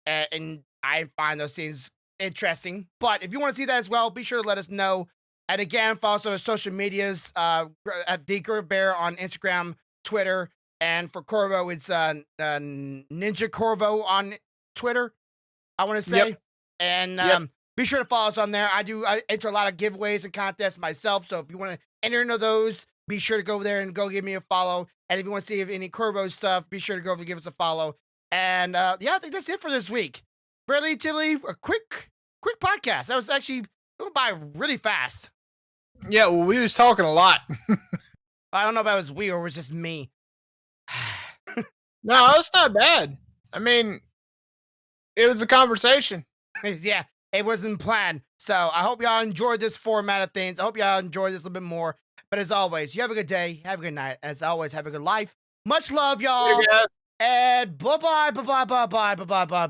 Speaker 3: and I find those things interesting. But if you want to see that as well, be sure to let us know. And again, follow us on our social medias at the Grumpy Bear on Instagram, Twitter, and for Corvo, it's Ninja Corvo on Twitter, I want to say.
Speaker 2: Yep.
Speaker 3: And be sure to follow us on there. I enter a lot of giveaways and contests myself. So if you want to enter into those, be sure to go there and go give me a follow. And if you want to see any Corvo stuff, be sure to go over and give us a follow. And I think that's it for this week. Relatively a quick podcast. That was actually going by really fast.
Speaker 2: Yeah, well, we was talking a lot.
Speaker 3: I don't know if that was we or it was just me.
Speaker 2: No, it's not bad. I mean, it was a conversation.
Speaker 3: Yeah, it wasn't planned. So I hope y'all enjoyed this format of things. I hope y'all enjoyed this a little bit more. But as always, you have a good day, have a good night. As always, have a good life. Much love, y'all. And bye-bye, bye-bye, bye-bye, bye-bye, bye.